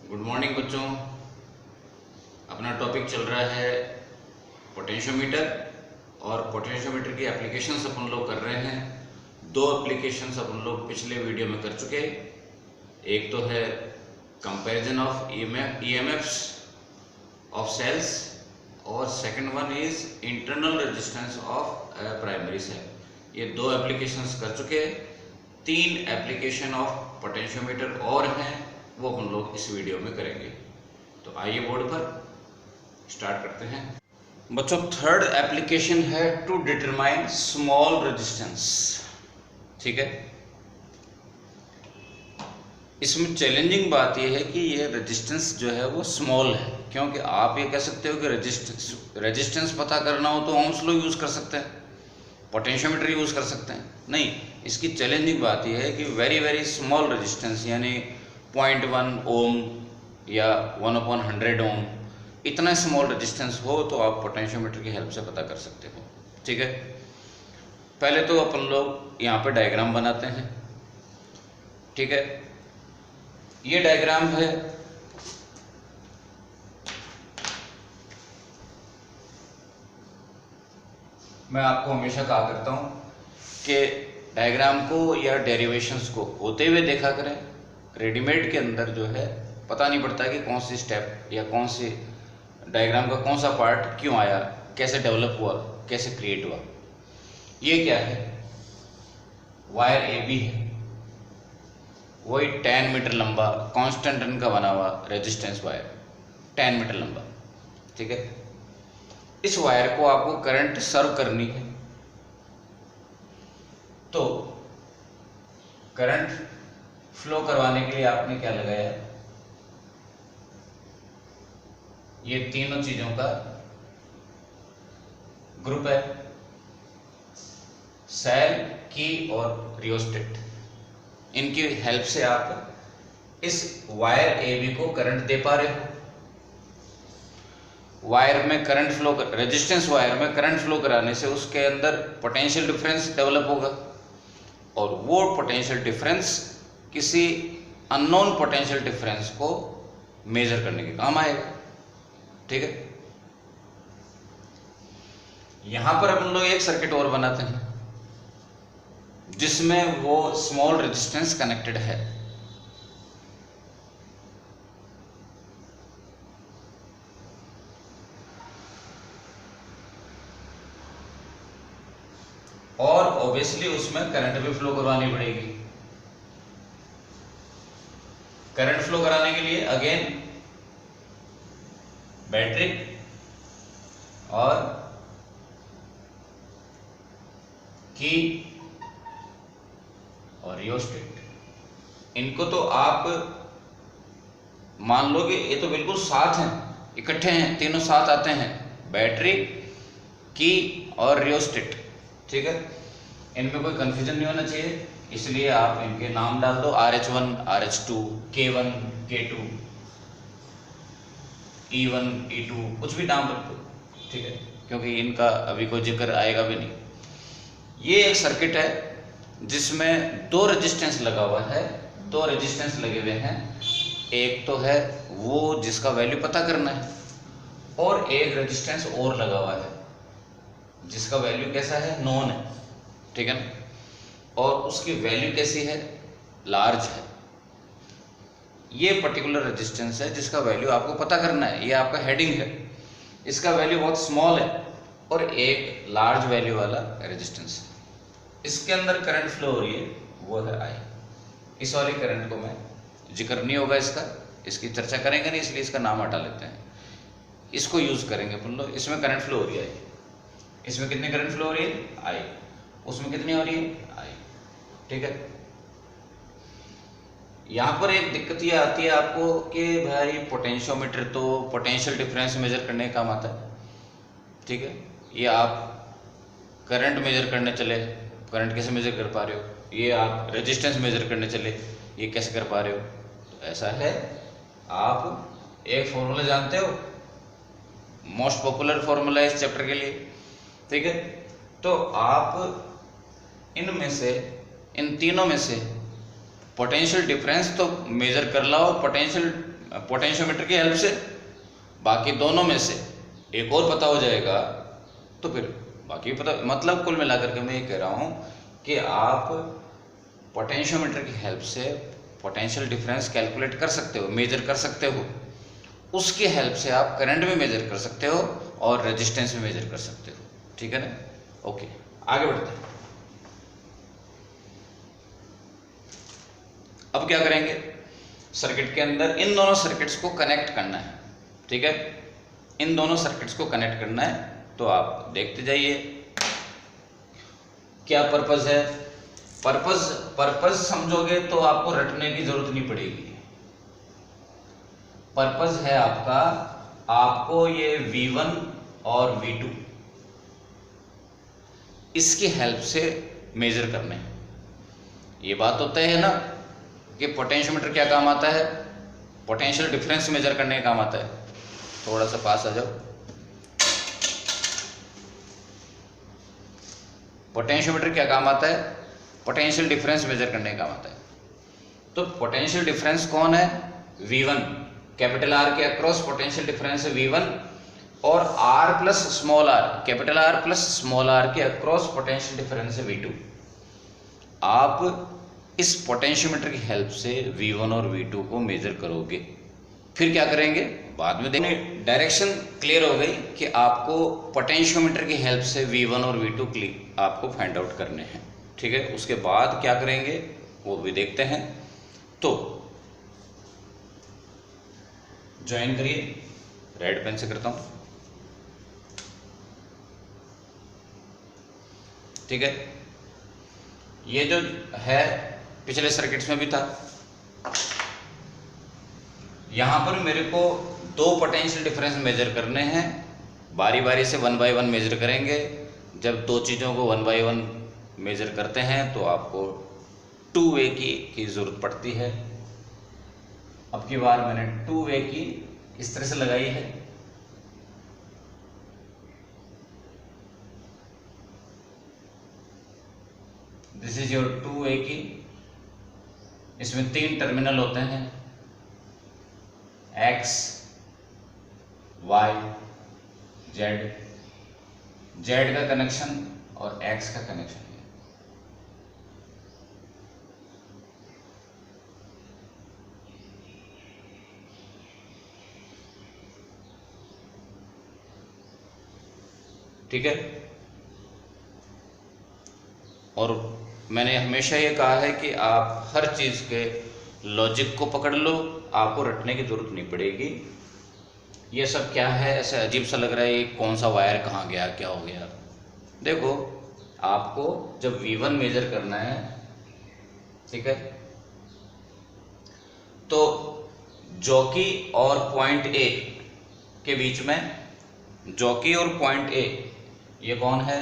Good morning बच्चों। अपना topic चल रहा है पोटेंशियोमीटर और पोटेंशियोमीटर की एप्लीकेशंस अपन लोग कर रहे हैं। दो एप्लीकेशंस अपन लोग पिछले वीडियो में कर चुके। एक तो है comparison of EMFs of cells और second one is internal resistance of primary cell. ये दो एप्लीकेशंस कर चुके। तीन एप्लीकेशन ऑफ पोटेंशियोमीटर और हैं, वो हम लोग इस वीडियो में करेंगे। तो आइए बोर्ड पर स्टार्ट करते हैं। बच्चों, थर्ड एप्लीकेशन है टू डिटरमाइन स्मॉल रेजिस्टेंस। ठीक है, इसमें चैलेंजिंग बात यह है कि ये रेजिस्टेंस जो है वो स्मॉल है, क्योंकि आप ये कह सकते हो कि रेजिस्टेंस पता करना हो तो ओम्स लॉ यूज़ कर सकते हैं, पोटेंशियोमीटर यूज़ कर सकते हैं। नहीं, इसकी चैलेंजिंग बात यह है कि वेरी स्मॉल रेजिस्टेंस यानी 0.1 ओम या 1/100 ओम, इतना स्मॉल रेजिस्टेंस हो तो आप पोटेंशियोमीटर की हेल्प से पता कर सकते हो। ठीक है, पहले तो अपन लोग यहाँ पे डायग्राम बनाते हैं। ठीक है, ये डायग्राम है मैं आपको हमेशा कहा करता हूँ कि डायग्राम को या डेरिवेशंस को होते हुए देखा करें। रेडीमेड के अंदर जो है पता नहीं पड़ता कि कौन सी स्टेप या कौन सी डायग्राम का कौन सा पार्ट क्यों आया, कैसे डेवलप हुआ, कैसे क्रिएट हुआ। ये क्या है, वायर ए बी है, वही 10 मीटर लंबा कांस्टेंट टन का बना हुआ रेजिस्टेंस वायर, 10 मीटर लंबा। ठीक है, इस वायर को आपको करंट सर्व करनी है, तो करंट फ्लो करवाने के लिए आपने क्या लगाया, ये तीनों चीजों का ग्रुप है, सेल, की और रियोस्टेट। इनकी हेल्प से आप इस वायर ए बी को करंट दे पा रहे हो। वायर में करंट फ्लो, रेजिस्टेंस वायर में करंट फ्लो कराने से उसके अंदर पोटेंशियल डिफरेंस डेवलप होगा और वो पोटेंशियल डिफरेंस किसी अननोन पोटेंशियल डिफरेंस को मेजर करने के काम आएगा। ठीक है, यहां पर अपन लोग एक सर्किट और बनाते हैं जिसमें वो स्मॉल रेजिस्टेंस कनेक्टेड है। और ऑब्वियसली उसमें करंट भी फ्लो करवानी पड़ेगी। करंट फ्लो कराने के लिए अगेन बैटरी और की और रियोस्टेट, इनको तो आप मान लो कि ये तो बिल्कुल साथ हैं, इकट्ठे हैं, तीनों साथ आते हैं, बैटरी, की और रियोस्टेट। ठीक है, इनमें कोई कंफ्यूजन नहीं होना चाहिए, इसलिए आप इनके नाम डाल दो RH1, RH2, K1, K2, E1, E2, कुछ भी नाम रख दो। ठीक है, क्योंकि इनका अभी कोई जिक्र आएगा भी नहीं। ये एक सर्किट है जिसमें दो रेजिस्टेंस लगा हुआ है, दो रेजिस्टेंस लगे हुए हैं। एक तो है वो जिसका वैल्यू पता करना है और एक रेजिस्टेंस और लगा हुआ है जिसका वैल्यू कैसा है, नॉन है। ठीक है ना, और उसकी वैल्यू कैसी है, लार्ज है। ये पर्टिकुलर रेजिस्टेंस है जिसका वैल्यू आपको पता करना है, ये आपका हेडिंग है। इसका वैल्यू बहुत स्मॉल है और एक लार्ज वैल्यू वाला रेजिस्टेंस है। इसके अंदर करंट फ्लो हो रही है, वो है आई। इस वाले करंट को मैं जिक्र नहीं होगा इसका, इसकी चर्चा करेंगे नहीं, इसलिए इसका नाम हटा लेते हैं। इसको यूज करेंगे अपन लोग। इसमें करंट फ्लो हो रही है, इसमें कितनी करंट फ्लो हो रही है, आई। उसमें कितनी हो रही है, आई। ठीक है, यहां पर एक दिक्कत ये आती है आपको कि भाई पोटेंशियोमीटर तो पोटेंशियल डिफरेंस मेजर करने का काम आता है। ठीक है, ये आप करंट मेजर करने चले, करंट कैसे मेजर कर पा रहे हो, ये आप रेजिस्टेंस मेजर करने चले, ये कैसे कर पा रहे हो। तो ऐसा है, आप एक फॉर्मूला जानते हो, मोस्ट पॉपुलर फॉर्मूला इस चैप्टर के लिए। ठीक है, तो आप इनमें से, इन तीनों में से पोटेंशियल डिफरेंस तो मेजर कर लो और पोटेंशियल पोटेंशियोमीटर की हेल्प से, बाकी दोनों में से एक और पता हो जाएगा तो फिर बाकी भी पता। मतलब कुल मिलाकर के मैं ये कह रहा हूँ कि आप पोटेंशियोमीटर की हेल्प से पोटेंशियल डिफरेंस कैलकुलेट कर सकते हो, मेजर कर सकते हो। उसकी हेल्प से आप करंट भी मेजर कर सकते हो और रेजिस्टेंस भी मेजर कर सकते हो। ठीक है ना? ओके, आगे बढ़ते हैं। अब क्या करेंगे, सर्किट के अंदर इन दोनों सर्किट्स को कनेक्ट करना है। ठीक है, इन दोनों सर्किट्स को कनेक्ट करना है। तो आप देखते जाइए क्या पर्पस है। पर्पस समझोगे तो आपको रटने की जरूरत नहीं पड़ेगी। पर्पस है आपका, आपको ये V1 और V2 इसकी हेल्प से मेजर करने हैं। ये बात तो तय है ना कि पोटेंशियोमीटर क्या काम आता है, पोटेंशियल डिफरेंस मेजर करने का काम आता है। थोड़ा सा पास आ जाओ। पोटेंशियोमीटर क्या काम आता है, पोटेंशियल डिफरेंस मेजर करने का काम आता है। तो पोटेंशियल डिफरेंस कौन है, V1, कैपिटल आर के अक्रॉस पोटेंशियल डिफरेंस है V1, और R plus small r, capital R plus small r के अक्रॉस पोटेंशियल डिफरेंस है V2। आप इस पोटेंशियोमीटर की हेल्प से V1 और V2 को मेजर करोगे। फिर क्या करेंगे बाद में देखेंगे। डायरेक्शन क्लियर हो गई कि आपको पोटेंशियोमीटर की हेल्प से V1 और V2 आपको फाइंड आउट करने हैं। ठीक है, उसके बाद क्या करेंगे वो भी देखते हैं। तो ज्वाइन करिए, रेड पेन से करता हूं। ठीक है, ये जो है पिछले सर्किट्स में भी था। यहां पर मेरे को दो पोटेंशियल डिफरेंस मेजर करने हैं। बारी बारी से 1 बाय 1 मेजर करेंगे। जब दो चीज़ों को 1 बाय 1 मेजर करते हैं तो आपको 2 वे की जरूरत पड़ती है। अब की बार मैंने 2 वे की इस तरह से लगाई है। दिस इज योर 2 वे की। इसमें 3 टर्मिनल होते हैं, X, Y, Z। Z का कनेक्शन और X का कनेक्शन है। ठीक है, और मैंने हमेशा ये कहा है कि आप हर चीज़ के लॉजिक को पकड़ लो, आपको रटने की जरूरत नहीं पड़ेगी। ये सब क्या है, ऐसे अजीब सा लग रहा है, ये कौन सा वायर कहाँ गया, क्या हो गया। देखो, आपको जब V1 मेजर करना है, ठीक है, तो जॉकी और पॉइंट A के बीच में, जॉकी और पॉइंट A, ये कौन है,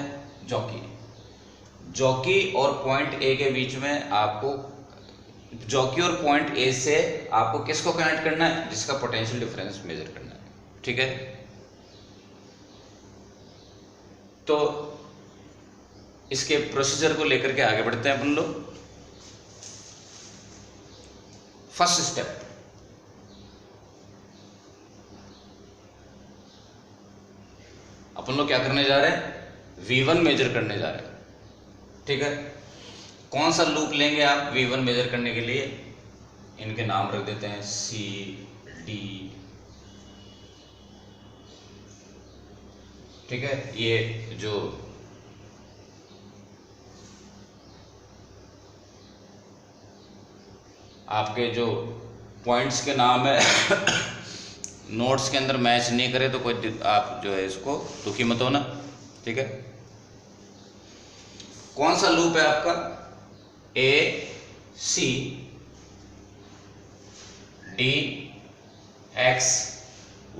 जॉकी। जॉकी और पॉइंट A के बीच में आपको, जॉकी और पॉइंट A से आपको किसको कनेक्ट करना है, जिसका पोटेंशियल डिफरेंस मेजर करना है। ठीक है, तो इसके प्रोसीजर को लेकर के आगे बढ़ते हैं अपन लोग। फर्स्ट स्टेप, अपन लोग क्या करने जा रहे हैं, V1 मेजर करने जा रहे हैं। ठीक है, कौन सा लूप लेंगे आप V1 मेजर करने के लिए, इनके नाम रख देते हैं C, D। ठीक है, ये जो आपके जो पॉइंट्स के नाम है नोट्स के अंदर मैच नहीं करे तो कोई आप जो है इसको दुखी मत होना। ठीक है, कौन सा लूप है आपका, A, C, D, X,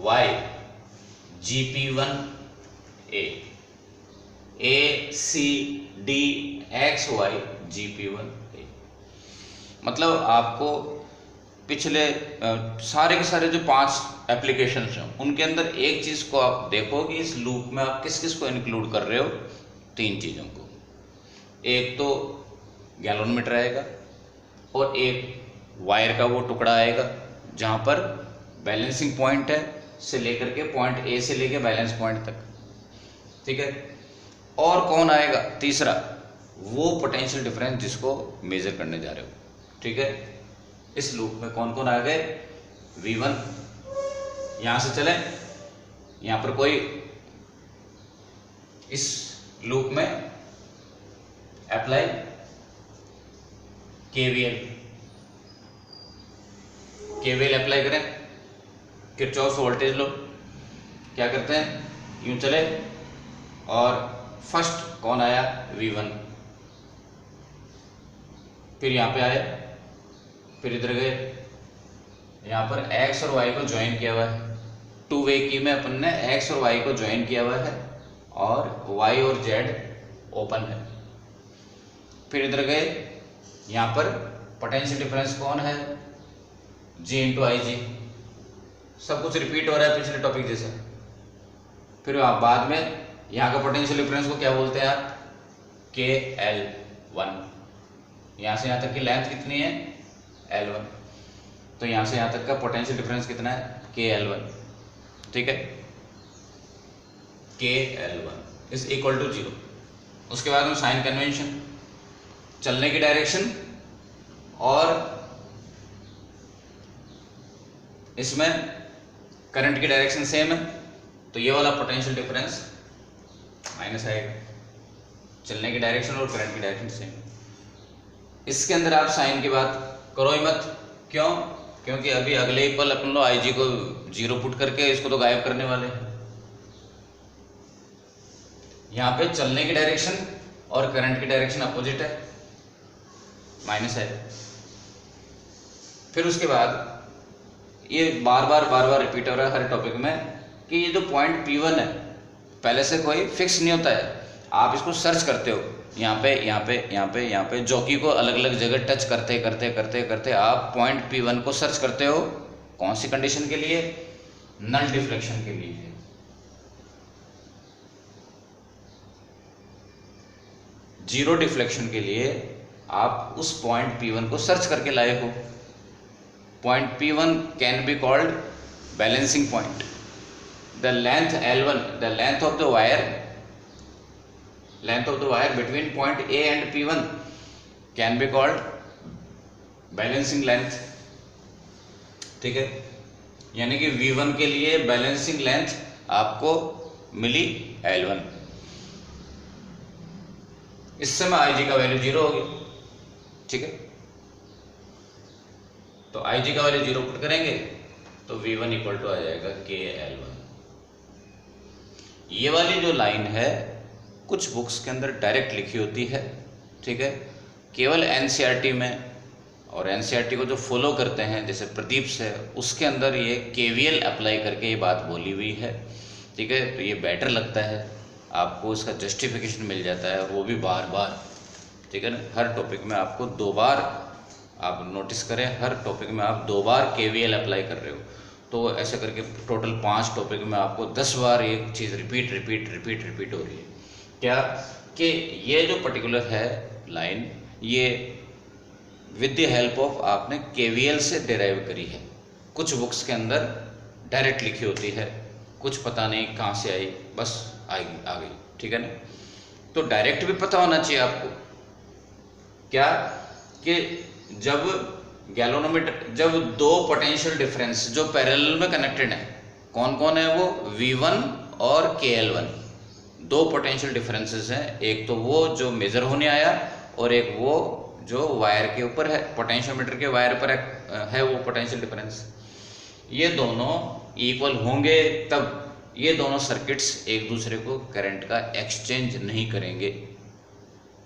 Y, GP1 A, C, D, X, Y, GP1 A। मतलब आपको पिछले सारे के सारे जो 5 एप्लीकेशंस हैं उनके अंदर एक चीज़ को आप देखो कि इस लूप में आप किस किस को इंक्लूड कर रहे हो, 3 चीज़ों को। एक तो गैलोनमीटर आएगा और एक वायर का वो टुकड़ा आएगा जहाँ पर बैलेंसिंग पॉइंट है से लेकर के पॉइंट ए से लेकर बैलेंस पॉइंट तक, ठीक है। और कौन आएगा तीसरा, वो पोटेंशियल डिफरेंस जिसको मेजर करने जा रहे हो, ठीक है। इस लूप में कौन कौन आ गए, V1, यहां से चले, यहां पर कोई इस लूप में अप्लाई केवीएल अप्लाई करें, किरचॉफ वोल्टेज लो, क्या करते हैं, यूं चले और फर्स्ट कौन आया, V1, फिर यहां पे आए, फिर इधर गए, यहां पर x और y को ज्वाइन किया हुआ है, टू वे की में अपन ने x और y को ज्वाइन किया हुआ है और y और z ओपन है। फिर इधर गए, यहां पर पोटेंशियल डिफरेंस कौन है, G इंटू आई जी, सब कुछ रिपीट हो रहा है पिछले टॉपिक जैसा। फिर आप बाद में यहाँ का पोटेंशियल डिफरेंस को क्या बोलते हैं आप, KL1, यहाँ से यहाँ तक की लेंथ कितनी है, L1, तो यहाँ से यहाँ तक का पोटेंशियल डिफरेंस कितना है, KL1, ठीक है, KL1 इज इक्वल टू 0। उसके बाद में साइन कन्वेंशन, चलने की डायरेक्शन और इसमें करंट की डायरेक्शन सेम है, तो ये वाला पोटेंशियल डिफरेंस माइनस आएगा, चलने की डायरेक्शन और करंट की डायरेक्शन सेम। इसके अंदर आप साइन की बात करो ही मत, क्यों, क्योंकि अभी अगले ही पल अपन लोग आई जी को 0 पुट करके इसको तो गायब करने वाले हैं। यहाँ पे चलने की डायरेक्शन और करंट की डायरेक्शन अपोजिट है, माइनस है। फिर उसके बाद ये बार बार रिपीट हो रहा है हर टॉपिक में कि ये जो पॉइंट P1 है पहले से कोई फिक्स नहीं होता है, आप इसको सर्च करते हो, यहाँ पे जॉकी को अलग अलग जगह टच करते करते करते करते आप पॉइंट P1 को सर्च करते हो, कौन सी कंडीशन के लिए, नल डिफ्लेक्शन के लिए। जीरो डिफ्लेक्शन के लिए आप उस पॉइंट P1 को सर्च करके लाए हो। Point P1 can be called balancing point. The length L1, the length of the wire between point A and P1 can be called balancing length, ठीक है। यानी कि V1 के लिए बैलेंसिंग लेंथ आपको मिली L1, इससे में IG का वैल्यू 0 होगी, ठीक है। तो IG का वैल्यू 0 पुट करेंगे तो V1 इक्वल टू आ जाएगा KL1। ये वाली जो लाइन है कुछ बुक्स के अंदर डायरेक्ट लिखी होती है, ठीक है, केवल NCERT में, और NCERT को जो फॉलो करते हैं जैसे प्रदीप से, उसके अंदर ये KVL अप्लाई करके ये बात बोली हुई है, ठीक है। तो ये बेटर लगता है, आपको इसका जस्टिफिकेशन मिल जाता है, और वो भी बार बार, ठीक है ना। हर टॉपिक में आपको 2 बार, आप नोटिस करें, हर टॉपिक में आप 2 बार KVL अप्लाई कर रहे हो, तो ऐसे करके टोटल 5 टॉपिक में आपको 10 बार एक चीज़ रिपीट हो रही है। क्या कि ये जो पर्टिकुलर है लाइन, ये विद द हेल्प ऑफ आपने KVL से डिराइव करी है। कुछ बुक्स के अंदर डायरेक्ट लिखी होती है, कुछ पता नहीं कहाँ से आई, बस आ गई, ठीक है ना। तो डायरेक्ट भी पता होना चाहिए आपको, क्या कि जब गैल्वेनोमीटर, जब 2 पोटेंशियल डिफरेंस जो पैरेलल में कनेक्टेड है, कौन कौन है वो, V1 और KL1, 2 पोटेंशियल डिफरेंसेस हैं, एक तो वो जो मेजर होने आया और एक वो जो वायर के ऊपर है, पोटेंशियोमीटर के वायर पर है वो पोटेंशियल डिफरेंस। ये दोनों इक्वल होंगे तब ये दोनों सर्किट्स एक दूसरे को करंट का एक्सचेंज नहीं करेंगे।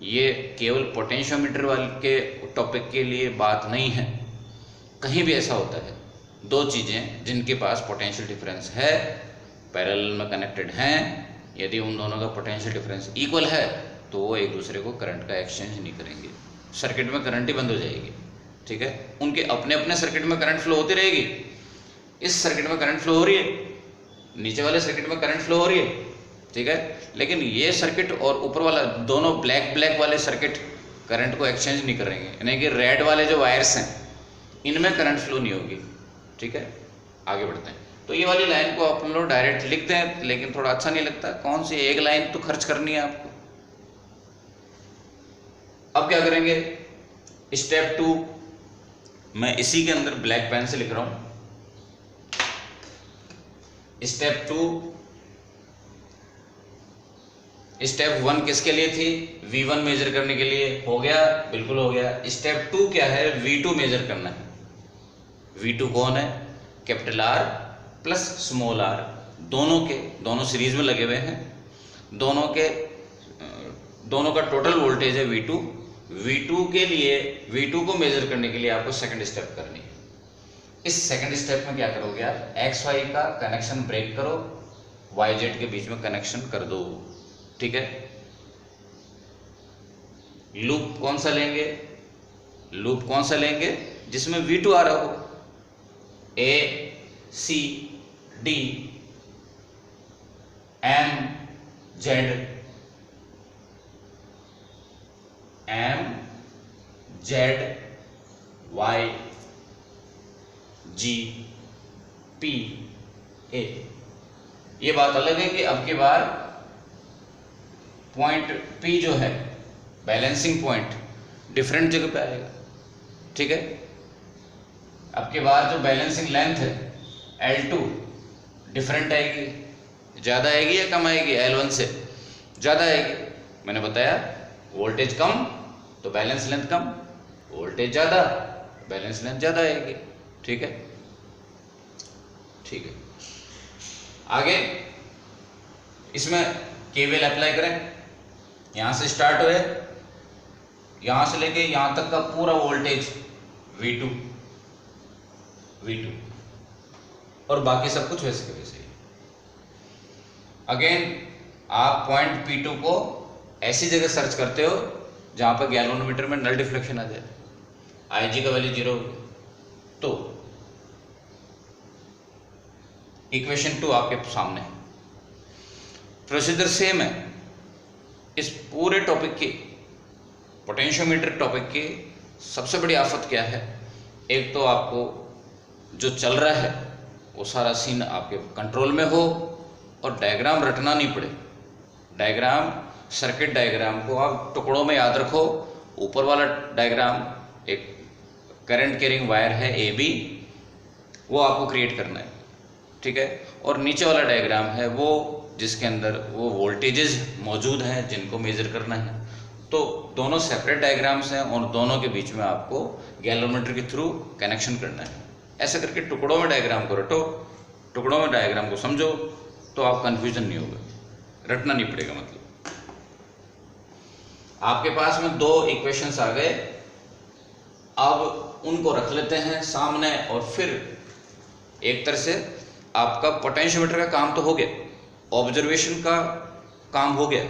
ये केवल पोटेंशियोमीटर वाले के टॉपिक के लिए बात नहीं है, कहीं भी ऐसा होता है, 2 चीज़ें जिनके पास पोटेंशियल डिफरेंस है, पैरेलल में कनेक्टेड हैं, यदि उन दोनों का पोटेंशियल डिफरेंस इक्वल है तो वो एक दूसरे को करंट का एक्सचेंज नहीं करेंगे, सर्किट में करंट ही बंद हो जाएगी, ठीक है। उनके अपने अपने सर्किट में करंट फ्लो होती रहेगी, इस सर्किट में करंट फ्लो हो रही है, नीचे वाले सर्किट में करंट फ्लो हो रही है, ठीक है। लेकिन ये सर्किट और ऊपर वाला दोनों ब्लैक वाले सर्किट करंट को एक्सचेंज नहीं करेंगे, यानी कि रेड वाले जो वायर्स हैं इनमें करंट फ्लो नहीं होगी, ठीक है। आगे बढ़ते हैं। तो ये वाली लाइन को अपन लोग डायरेक्ट लिख दें, लेकिन थोड़ा अच्छा नहीं लगता, कौन सी एक लाइन तो खर्च करनी है आपको। अब क्या करेंगे, स्टेप 2 मैं इसी के अंदर ब्लैक पेन से लिख रहा हूं। स्टेप 2, स्टेप 1 किसके लिए थी, V1 मेजर करने के लिए, हो गया, बिल्कुल हो गया। स्टेप 2 क्या है, V2 मेजर करना है। V2 कौन है, capital R plus small r, दोनों सीरीज में लगे हुए हैं, दोनों का टोटल वोल्टेज है V2। V2 के लिए, V2 को मेजर करने के लिए आपको सेकंड स्टेप करनी है। इस सेकंड स्टेप में क्या करोगे आप, XY का कनेक्शन ब्रेक करो, YZ के बीच में कनेक्शन कर दो, ठीक है। लूप कौन सा लेंगे, जिसमें V2 आ रहा हो, A C D M Z Y G P A। ये बात अलग है कि अब की बार पॉइंट P जो है, बैलेंसिंग पॉइंट, डिफरेंट जगह पे आएगा, ठीक है। अब की बार जो बैलेंसिंग लेंथ है L2 डिफरेंट आएगी, ज़्यादा आएगी या कम आएगी, L1 से ज़्यादा आएगी। मैंने बताया वोल्टेज कम तो बैलेंस लेंथ कम, वोल्टेज ज़्यादा बैलेंस लेंथ ज़्यादा आएगी, ठीक है। आगे इसमें केवीएल अप्लाई करें, यहाँ से स्टार्ट हुए, यहाँ से लेके यहाँ तक का पूरा वोल्टेज V2 और बाकी सब कुछ वैसे के वैसे ही। अगेन आप पॉइंट P2 को ऐसी जगह सर्च करते हो जहां पर गैल्वेनोमीटर में नल डिफ्लेक्शन आ जाए, IG का वैल्यू 0 हो, तो इक्वेशन 2 आपके सामने है। प्रोसीजर सेम है। इस पूरे टॉपिक की, पोटेंशियोमीटर टॉपिक की सबसे बड़ी आफत क्या है, एक तो आपको जो चल रहा है वो सारा सीन आपके कंट्रोल में हो और डायग्राम रटना नहीं पड़े। डायग्राम, सर्किट डायग्राम को आप टुकड़ों में याद रखो। ऊपर वाला डायग्राम एक करंट कैरिंग वायर है AB, वो आपको क्रिएट करना है, ठीक है। और नीचे वाला डायग्राम है वो जिसके अंदर वो वोल्टेजेस मौजूद हैं जिनको मेजर करना है। तो दोनों सेपरेट डायग्राम्स हैं और दोनों के बीच में आपको गैल्वेनोमीटर के थ्रू कनेक्शन करना है। ऐसा करके टुकड़ों में डायग्राम को रटो, टुकड़ों में डायग्राम को समझो, तो आप कंफ्यूजन नहीं होगा, रटना नहीं पड़ेगा। मतलब आपके पास में 2 इक्वेशंस आ गए, अब उनको रख लेते हैं सामने और फिर एक तरह से आपका पोटेंशियोमीटर का काम तो हो गया, ऑब्जर्वेशन का काम हो गया।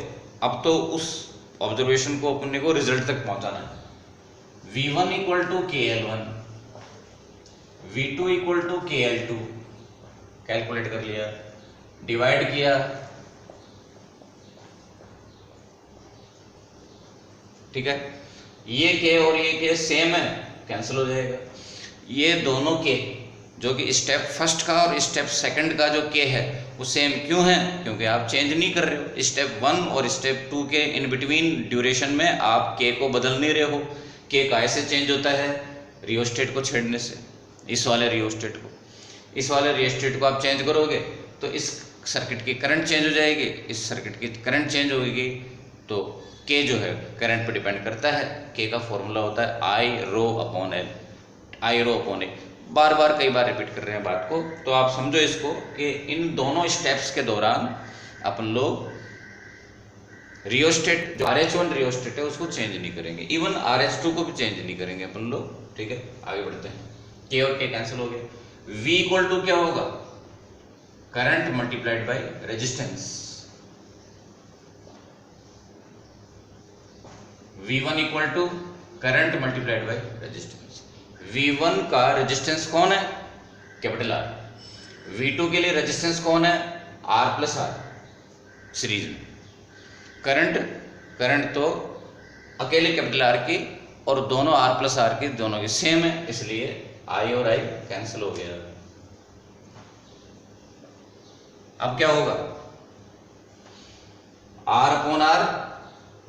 अब तो उस ऑब्जर्वेशन को अपने को रिजल्ट तक पहुंचाना है। V1 equal to KL1, V2 equal to KL2 calculate कर लिया, डिवाइड किया, ठीक है। ये K और ये K सेम है, कैंसिल हो जाएगा। ये दोनों K जो कि स्टेप फर्स्ट का और स्टेप सेकंड का जो K है वो सेम क्यों है, क्योंकि आप चेंज नहीं कर रहे हो। स्टेप 1 और स्टेप 2 के इन बिटवीन ड्यूरेशन में आप K को बदल नहीं रहे हो। K का ऐसे चेंज होता है रियोस्टेट को छेड़ने से, इस वाले रियोस्टेट को आप चेंज करोगे तो इस सर्किट की करंट चेंज हो जाएगी, इस सर्किट की करंट चेंज होगी। तो K जो है करंट पर डिपेंड करता है। K का फॉर्मूला होता है I rho upon L, I rho upon A। बार बार कई बार रिपीट कर रहे हैं बात को, तो आप समझो इसको कि इन दोनों स्टेप्स के दौरान अपन लोग रियोस्टेट, जो RH1 रियोस्टेट है उसको चेंज नहीं करेंगे, इवन RH2 को भी चेंज नहीं करेंगे अपन लोग, ठीक है। आगे बढ़ते हैं। K और K कैंसिल हो गए। V इक्वल टू क्या होगा, current multiplied by resistance. V1 equal to current multiplied by resistance. V1 का रेजिस्टेंस कौन है, कैपिटल R। V2 के लिए रेजिस्टेंस कौन है, R प्लस R सीरीज में। करंट तो अकेले कैपिटल R की और दोनों R प्लस R की, दोनों की सेम है, इसलिए I और I कैंसिल हो गया। अब क्या होगा, R upon R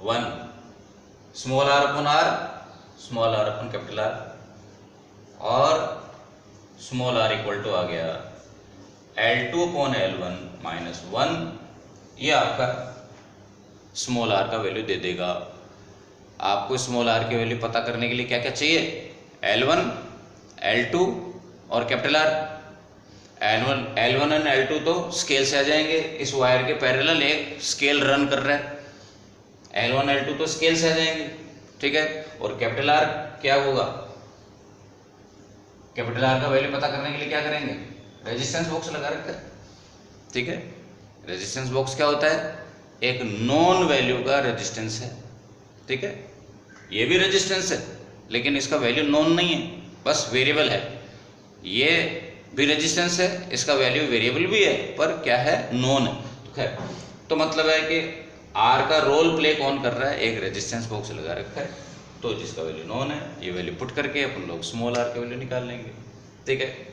1, small r upon R, small r upon capital R, और स्मॉल r इक्वल टू आ गया L2 अपॉन L1 माइनस 1। ये आपका स्मॉल r का वैल्यू दे देगा। आपको स्मॉल r की वैल्यू पता करने के लिए क्या क्या चाहिए, L1, L2 और कैपिटल R। L1 और L2 तो स्केल से आ जाएंगे, इस वायर के पैरेलल एक स्केल रन कर रहा है, L1 L2 तो स्केल से आ जाएंगे, ठीक है। और कैपिटल R क्या होगा, कैपिटल R का वैल्यू पता करने के लिए क्या करेंगे, रेजिस्टेंस बॉक्स लगा रखा है, ठीक है। रेजिस्टेंस बॉक्स क्या होता है, एक नॉन वैल्यू का रेजिस्टेंस है, ठीक है। ये भी रेजिस्टेंस है लेकिन इसका वैल्यू नॉन नहीं है, बस वेरिएबल है। ये भी रेजिस्टेंस है, इसका वैल्यू वेरिएबल भी है पर क्या है, नॉन है। तो खैर, तो मतलब है कि R का रोल प्ले कौन कर रहा है, एक रेजिस्टेंस बॉक्स लगा रखा है, तो जिसका वैल्यू नॉन है, ये वैल्यू पुट करके अपन लोग स्मॉल r की वैल्यू निकाल लेंगे, ठीक है।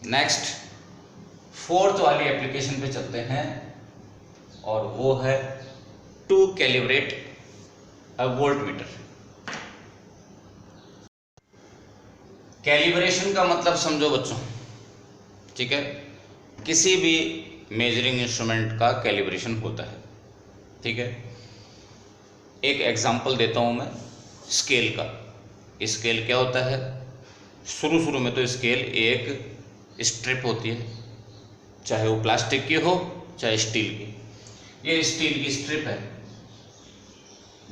नेक्स्ट फोर्थ वाली एप्लीकेशन पे चलते हैं, और वो है to calibrate a voltmeter. Calibration का मतलब समझो बच्चों, ठीक है। किसी भी मेजरिंग इंस्ट्रूमेंट का कैलिब्रेशन होता है, ठीक है। एक एग्जांपल देता हूं मैं स्केल का। स्केल क्या होता है, शुरू में तो स्केल एक स्ट्रिप होती है, चाहे वो प्लास्टिक की हो चाहे स्टील की। ये स्टील की स्ट्रिप है।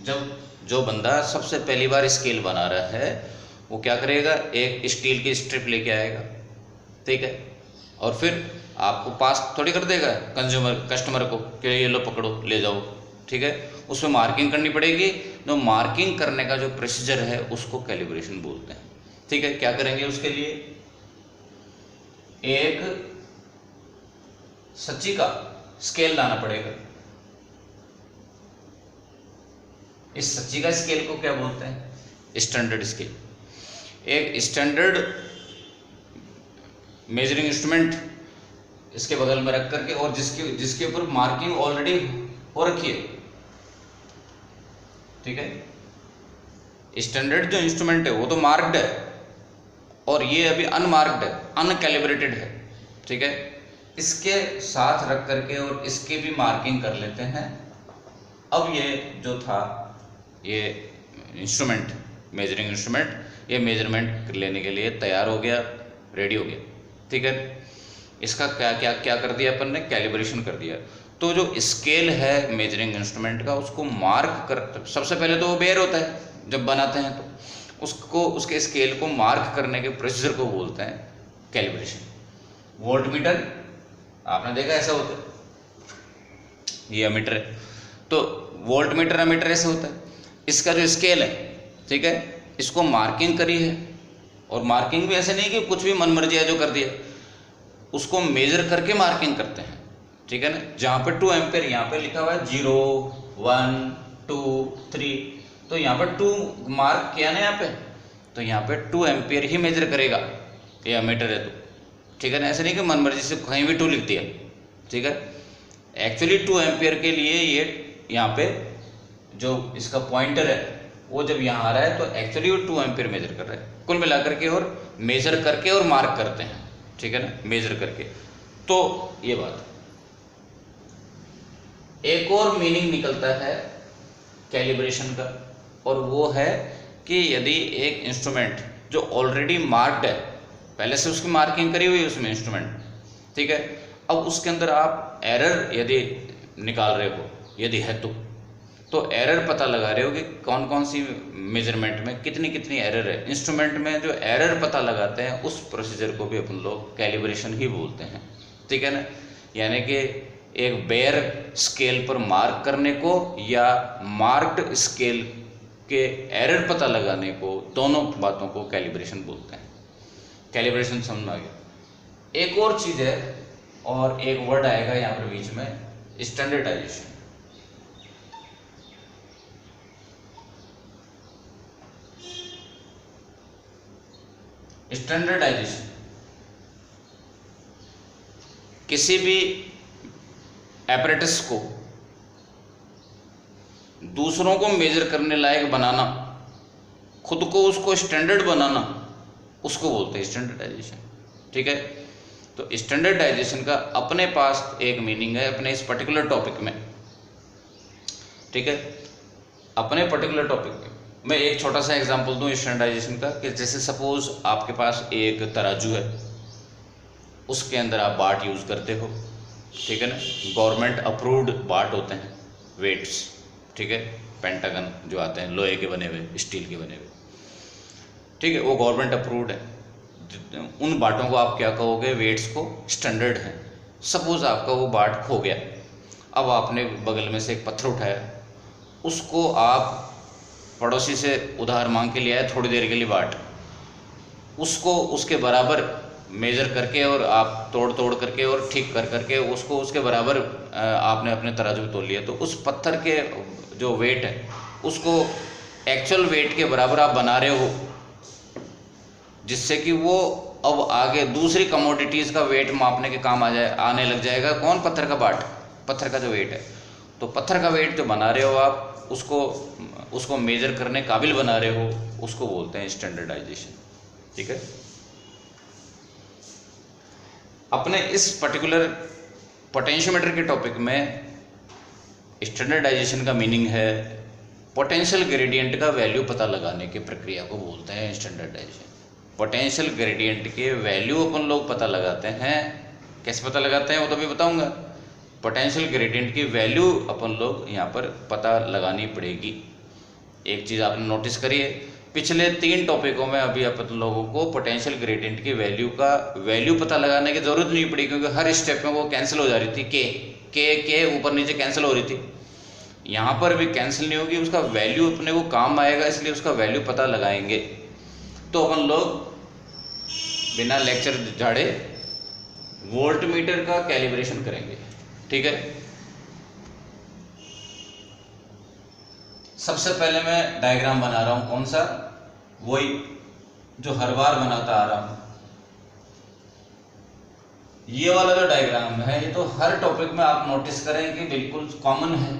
जब जो बंदा सबसे पहली बार स्केल बना रहा है वो क्या करेगा, एक स्टील की स्ट्रिप लेके आएगा, ठीक है। और फिर आपको पास थोड़ी कर देगा कस्टमर को कि ये लो पकड़ो ले जाओ, ठीक है। उसमें मार्किंग करनी पड़ेगी। तो मार्किंग करने का जो प्रोसीजर है उसको कैलिब्रेशन बोलते हैं, ठीक है। क्या करेंगे उसके लिए, एक सच्ची का स्केल लाना पड़ेगा। इस सच्ची का स्केल को क्या बोलते हैं, स्टैंडर्ड स्केल। एक स्टैंडर्ड मेजरिंग इंस्ट्रूमेंट इसके बगल में रख करके, और जिसके ऊपर मार्किंग ऑलरेडी हो रखी है, ठीक है। स्टैंडर्ड जो इंस्ट्रूमेंट है वो तो मार्क्ड है, और ये अभी अनमार्क्ड है, अनकैलिब्रेटेड है, ठीक है। इसके साथ रख करके और इसके भी मार्किंग कर लेते हैं। अब ये जो था ये इंस्ट्रूमेंट, मेजरिंग इंस्ट्रूमेंट, ये मेजरमेंट लेने के लिए तैयार हो गया, रेडी हो गया, ठीक है। इसका क्या क्या क्या कर दिया अपन ने, कैलिब्रेशन कर दिया। तो जो स्केल है मेजरिंग इंस्ट्रूमेंट का, उसको मार्क कर, सबसे पहले तो वो बेयर होता है जब बनाते हैं, तो उसको, उसके स्केल को मार्क करने के प्रोसीजर को बोलते हैं कैलिब्रेशन। वोल्टमीटर आपने देखा ऐसा होता है, ये अमीटर है, तो वोल्टमीटर अमीटर ऐसे होता है। इसका जो स्केल है, ठीक है, इसको मार्किंग करी है, और मार्किंग भी ऐसे नहीं कि कुछ भी मनमर्जी है जो कर दिया, उसको मेजर करके मार्किंग करते हैं, ठीक है ना। जहाँ पे 2 एम्पेयर यहाँ पे लिखा हुआ है 0 1 2 3, तो यहाँ पर 2 मार्क किया ना यहाँ पे, तो यहाँ पे 2 एम्पेयर ही मेजर करेगा, ये अमीटर है तो, ठीक है ना। ऐसे नहीं कि मनमर्जी से कहीं भी 2 लिख दिया, ठीक है। एक्चुअली 2 एम्पेयर के लिए ये यहाँ पे जो इसका पॉइंटर है वो जब यहाँ आ रहा है तो एक्चुअली वो 2 एम्पेयर मेजर कर रहा है कुल मिलाकर के, और मेजर करके और मार्क करते हैं, ठीक है ना, मेजर करके। तो ये बात, एक और मीनिंग निकलता है कैलिब्रेशन का, और वो है कि यदि एक इंस्ट्रूमेंट जो ऑलरेडी मार्क्ड है, पहले से उसकी मार्किंग करी हुई है उसमें इंस्ट्रूमेंट, ठीक है, अब उसके अंदर आप एरर यदि निकाल रहे हो, यदि है तो एरर पता लगा रहे हो कि कौन कौन सी मेजरमेंट में कितनी कितनी एरर है। इंस्ट्रूमेंट में जो एरर पता लगाते हैं उस प्रोसीजर को भी अपन लोग कैलिब्रेशन ही बोलते हैं, ठीक है ना। यानी कि एक बेयर स्केल पर मार्क करने को या मार्क्ड स्केल के एरर पता लगाने को, दोनों बातों को कैलिब्रेशन बोलते हैं। कैलिब्रेशन समझ में आ गया। एक और चीज़ है, और एक वर्ड आएगा यहाँ पर बीच में, स्टैंडर्डाइजेशन। स्टैंडर्डाइजेशन किसी भी एपरेटस को दूसरों को मेजर करने लायक बनाना, खुद को उसको स्टैंडर्ड बनाना, उसको बोलते हैं स्टैंडर्डाइजेशन। ठीक है, तो स्टैंडर्डाइजेशन का अपने पास एक मीनिंग है अपने इस पर्टिकुलर टॉपिक में। ठीक है, अपने पर्टिकुलर टॉपिक में मैं एक छोटा सा एग्जांपल दूं स्टैंडर्डाइजेशन का, कि जैसे सपोज आपके पास एक तराजू है, उसके अंदर आप बाट यूज़ करते हो। ठीक है ना, गवर्नमेंट अप्रूव्ड बाट होते हैं, वेट्स। ठीक है, पेंटागन जो आते हैं लोहे के बने हुए, स्टील के बने हुए। ठीक है, वो गवर्नमेंट अप्रूव्ड है। उन बाटों को आप क्या कहोगे, वेट्स को स्टैंडर्ड है। सपोज आपका वो बाट खो गया, अब आपने बगल में से एक पत्थर उठाया, उसको आप पड़ोसी से उधार मांग के ले आए थोड़ी देर के लिए बाट, उसको उसके बराबर मेजर करके और आप तोड़ करके और ठीक करके उसको उसके बराबर आपने अपने तराजू में तोल लिया, तो उस पत्थर के जो वेट है उसको एक्चुअल वेट के बराबर आप बना रहे हो, जिससे कि वो अब आगे दूसरी कमोडिटीज़ का वेट मापने के काम आने लग जाएगा। कौन? पत्थर का बाट, पत्थर का जो वेट है। तो पत्थर का वेट जो बना रहे हो आप, उसको मेजर करने काबिल बना रहे हो, उसको बोलते हैं स्टैंडर्डाइजेशन। ठीक है, अपने इस पर्टिकुलर पोटेंशियोमीटर के टॉपिक में स्टैंडर्डाइजेशन का मीनिंग है पोटेंशियल ग्रेडियंट का वैल्यू पता लगाने की प्रक्रिया को बोलते हैं स्टैंडर्डाइजेशन। पोटेंशियल ग्रेडियंट के वैल्यू अपन लोग पता लगाते हैं। कैसे पता लगाते हैं वो तो भी बताऊंगा। पोटेंशियल ग्रेडियंट की वैल्यू अपन लोग यहाँ पर पता लगानी पड़ेगी। एक चीज़ आपने नोटिस करिए, पिछले 3 टॉपिकों में अभी अपन लोगों को पोटेंशियल ग्रेडियंट की वैल्यू पता लगाने की ज़रूरत नहीं पड़ी, क्योंकि हर स्टेप में वो कैंसिल हो जा रही थी। के ऊपर नीचे कैंसिल हो रही थी। यहाँ पर भी कैंसिल नहीं होगी, उसका वैल्यू अपने को काम आएगा, इसलिए उसका वैल्यू पता लगाएंगे। तो अपन लोग बिना लेक्चर झाड़े वोल्ट मीटर का कैलिब्रेशन करेंगे। ठीक है, सबसे पहले मैं डायग्राम बना रहा हूं। कौन सा? वही जो हर बार बनाता आ रहा हूं। ये वाला जो डायग्राम है ये तो हर टॉपिक में आप नोटिस करें कि बिल्कुल कॉमन है।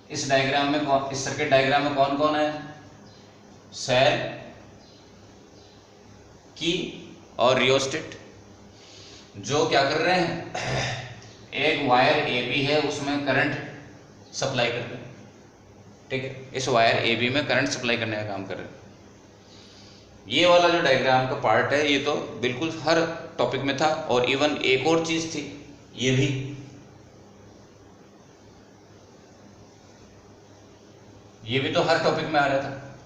इस डायग्राम में इस सर्किट डायग्राम में कौन कौन है? सेल, की और रियोस्टेट, जो क्या कर रहे हैं, एक वायर AB है उसमें करंट सप्लाई कर रहे हैं। ठीक है, इस वायर AB में करंट सप्लाई करने का काम कर रहे हैं। ये वाला जो डायग्राम का पार्ट है ये तो बिल्कुल हर टॉपिक में था। और इवन एक और चीज थी, ये भी तो हर टॉपिक में आ रहा था।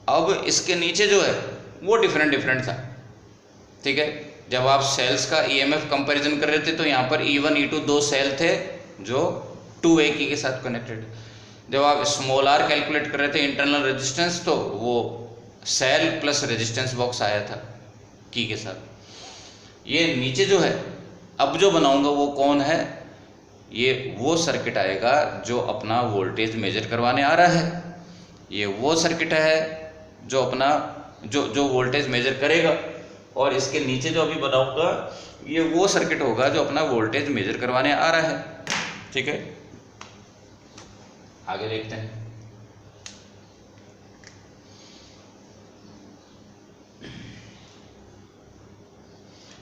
अब इसके नीचे जो है वो डिफरेंट था। ठीक है, जब आप सेल्स का EMF कंपैरिजन कर रहे थे तो यहाँ पर E1 E2 2 सेल थे जो 2A की के साथ कनेक्टेड। जब आप स्मॉल r कैलकुलेट कर रहे थे इंटरनल रेजिस्टेंस, तो वो सेल प्लस रेजिस्टेंस बॉक्स आया था की के साथ। ये नीचे जो है अब जो बनाऊंगा वो कौन है? ये वो सर्किट आएगा जो अपना वोल्टेज मेजर करवाने आ रहा है। ये वो सर्किट है जो अपना जो वोल्टेज मेजर करेगा। और इसके नीचे जो अभी बनाऊंगा ये वो सर्किट होगा जो अपना वोल्टेज मेजर करवाने आ रहा है। ठीक है, आगे देखते हैं।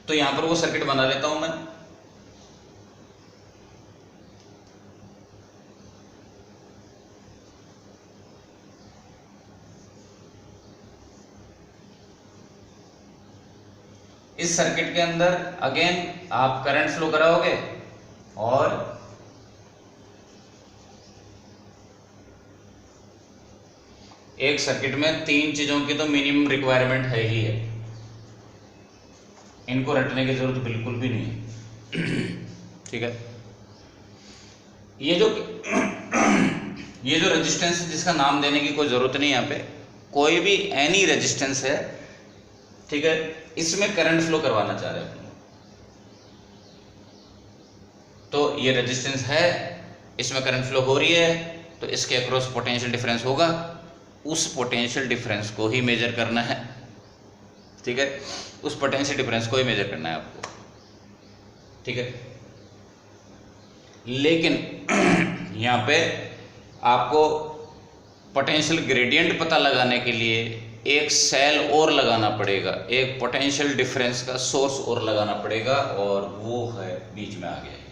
तो यहां पर वो सर्किट बना लेता हूं मैं। इस सर्किट के अंदर अगेन आप करंट फ्लो कराओगे और एक सर्किट में 3 चीजों की तो मिनिमम रिक्वायरमेंट है ही है, इनको रटने की जरूरत बिल्कुल भी नहीं है। ठीक है, ये जो रेजिस्टेंस है जिसका नाम देने की कोई जरूरत नहीं, यहाँ पे कोई भी एनी रेजिस्टेंस है। ठीक है, इसमें करंट फ्लो करवाना चाह रहे हैं तो ये रेजिस्टेंस है, इसमें करंट फ्लो हो रही है, तो इसके अक्रॉस पोटेंशियल डिफरेंस होगा। उस पोटेंशियल डिफरेंस को ही मेजर करना है। ठीक है, उस पोटेंशियल डिफरेंस को ही मेजर करना है आपको। ठीक है। लेकिन यहाँ पे आपको पोटेंशियल ग्रेडियंट पता लगाने के लिए एक सेल और लगाना पड़ेगा, एक पोटेंशियल डिफरेंस का सोर्स और लगाना पड़ेगा, और वो है बीच में आ गया है।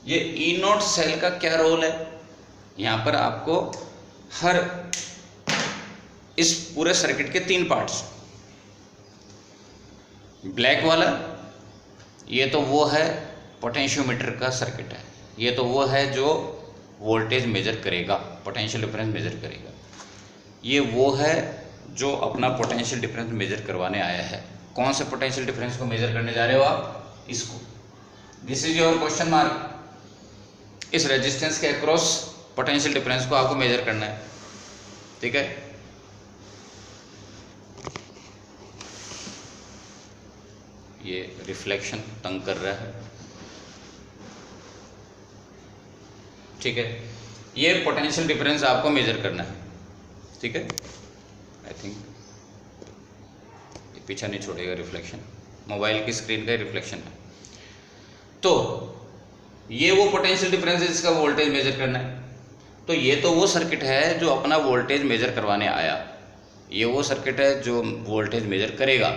ये ई नोट सेल का क्या रोल है? यहाँ पर आपको हर इस पूरे सर्किट के 3 पार्ट्स, ब्लैक वाला ये तो वो है पोटेंशियोमीटर का सर्किट है, ये तो वो है जो वोल्टेज मेजर करेगा, पोटेंशियल डिफरेंस मेजर करेगा, ये वो है जो अपना पोटेंशियल डिफरेंस मेजर करवाने आया है। कौन से पोटेंशियल डिफरेंस को मेजर करने जा रहे हो आप? इसको। This is your question mark. इस रेजिस्टेंस के अक्रॉस पोटेंशियल डिफरेंस को आपको मेजर करना है, ठीक है। ये रिफ्लेक्शन तंग कर रहा है, ठीक है। ये पोटेंशियल डिफरेंस आपको मेजर करना है, ठीक है। आई थिंक ये पीछा नहीं छोड़ेगा, रिफ्लेक्शन मोबाइल की स्क्रीन का रिफ्लेक्शन है। तो ये वो पोटेंशियल डिफरेंस है जिसका वोल्टेज मेजर करना है। तो ये तो वो सर्किट है जो अपना वोल्टेज मेजर करवाने आया, ये वो सर्किट है जो वोल्टेज मेजर करेगा।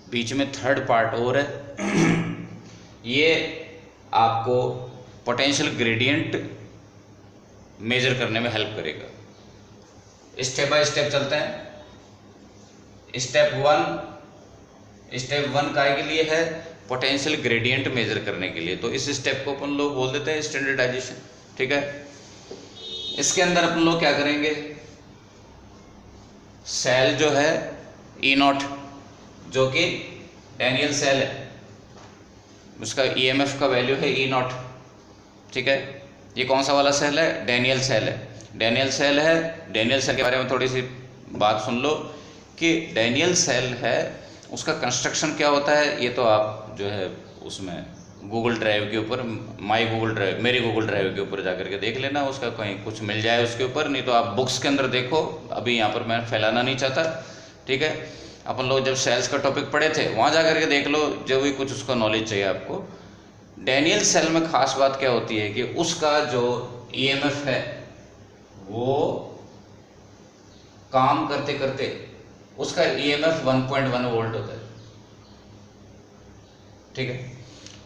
बीच में थर्ड पार्ट और है, ये आपको पोटेंशियल ग्रेडियंट मेजर करने में हेल्प करेगा। स्टेप बाय स्टेप चलते हैं। स्टेप 1 काय के लिए है? पोटेंशियल ग्रेडियंट मेजर करने के लिए। तो इस स्टेप को अपन लोग बोल देते हैं स्टैंडर्डाइजेशन, ठीक है। इसके अंदर अपन लोग क्या करेंगे? सेल जो है ई नॉट, जो कि डैनियल सेल है, उसका ईएमएफ का वैल्यू है ई नॉट, ठीक है। ये कौन सा वाला सेल है? डैनियल सेल है। डैनियल सेल है, डैनियल सेल के बारे में थोड़ी सी बात सुन लो कि डैनियल सेल है, उसका कंस्ट्रक्शन क्या होता है। ये तो आप जो है उसमें गूगल ड्राइव के ऊपर, माई गूगल ड्राइव, मेरी गूगल ड्राइव के ऊपर जाकर के देख लेना, उसका कहीं कुछ मिल जाए उसके ऊपर, नहीं तो आप बुक्स के अंदर देखो। अभी यहाँ पर मैं फैलाना नहीं चाहता, ठीक है। अपन लोग जब सेल्स का टॉपिक पढ़े थे वहाँ जा करके देख लो, जो भी कुछ उसका नॉलेज चाहिए आपको। डैनियल सेल में खास बात क्या होती है कि उसका जो ईएमएफ है वो काम करते करते उसका ईएमएफ 1.1 वोल्ट होता है, ठीक है।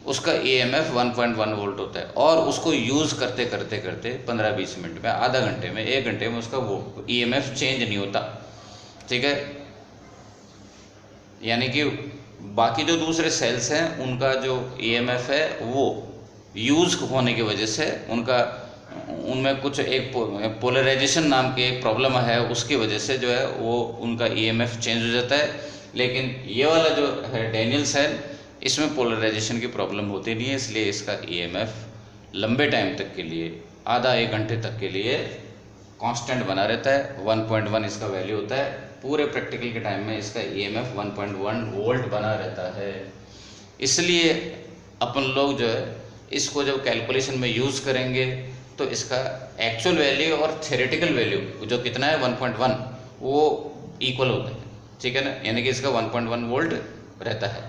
उसका ईएमएफ 1.1 वोल्ट होता है, और उसको यूज़ करते करते करते 15-20 मिनट में, आधा घंटे में, 1 घंटे में उसका वो ईएमएफ चेंज नहीं होता, ठीक है। यानी कि बाकी जो दूसरे सेल्स हैं उनका जो ईएमएफ है वो यूज़ होने की वजह से उनका, उनमें कुछ एक पोलराइजेशन नाम की एक प्रॉब्लम है, उसकी वजह से जो है वो उनका ईएमएफ चेंज हो जाता है। लेकिन ये वाला जो है डैनियल सेल, इसमें पोलराइजेशन की प्रॉब्लम होती नहीं है, इसलिए इसका ईएमएफ लंबे टाइम तक के लिए, आधा 1 घंटे तक के लिए कांस्टेंट बना रहता है। 1.1 इसका वैल्यू होता है। पूरे प्रैक्टिकल के टाइम में इसका ईएमएफ 1.1 वोल्ट बना रहता है। इसलिए अपन लोग जो है इसको जब कैलकुलेशन में यूज़ करेंगे तो इसका एक्चुअल वैल्यू और थ्योरेटिकल वैल्यू जो कितना है 1.1 वो इक्वल होता है, ठीक है ना। यानी कि इसका 1.1 वोल्ट रहता है,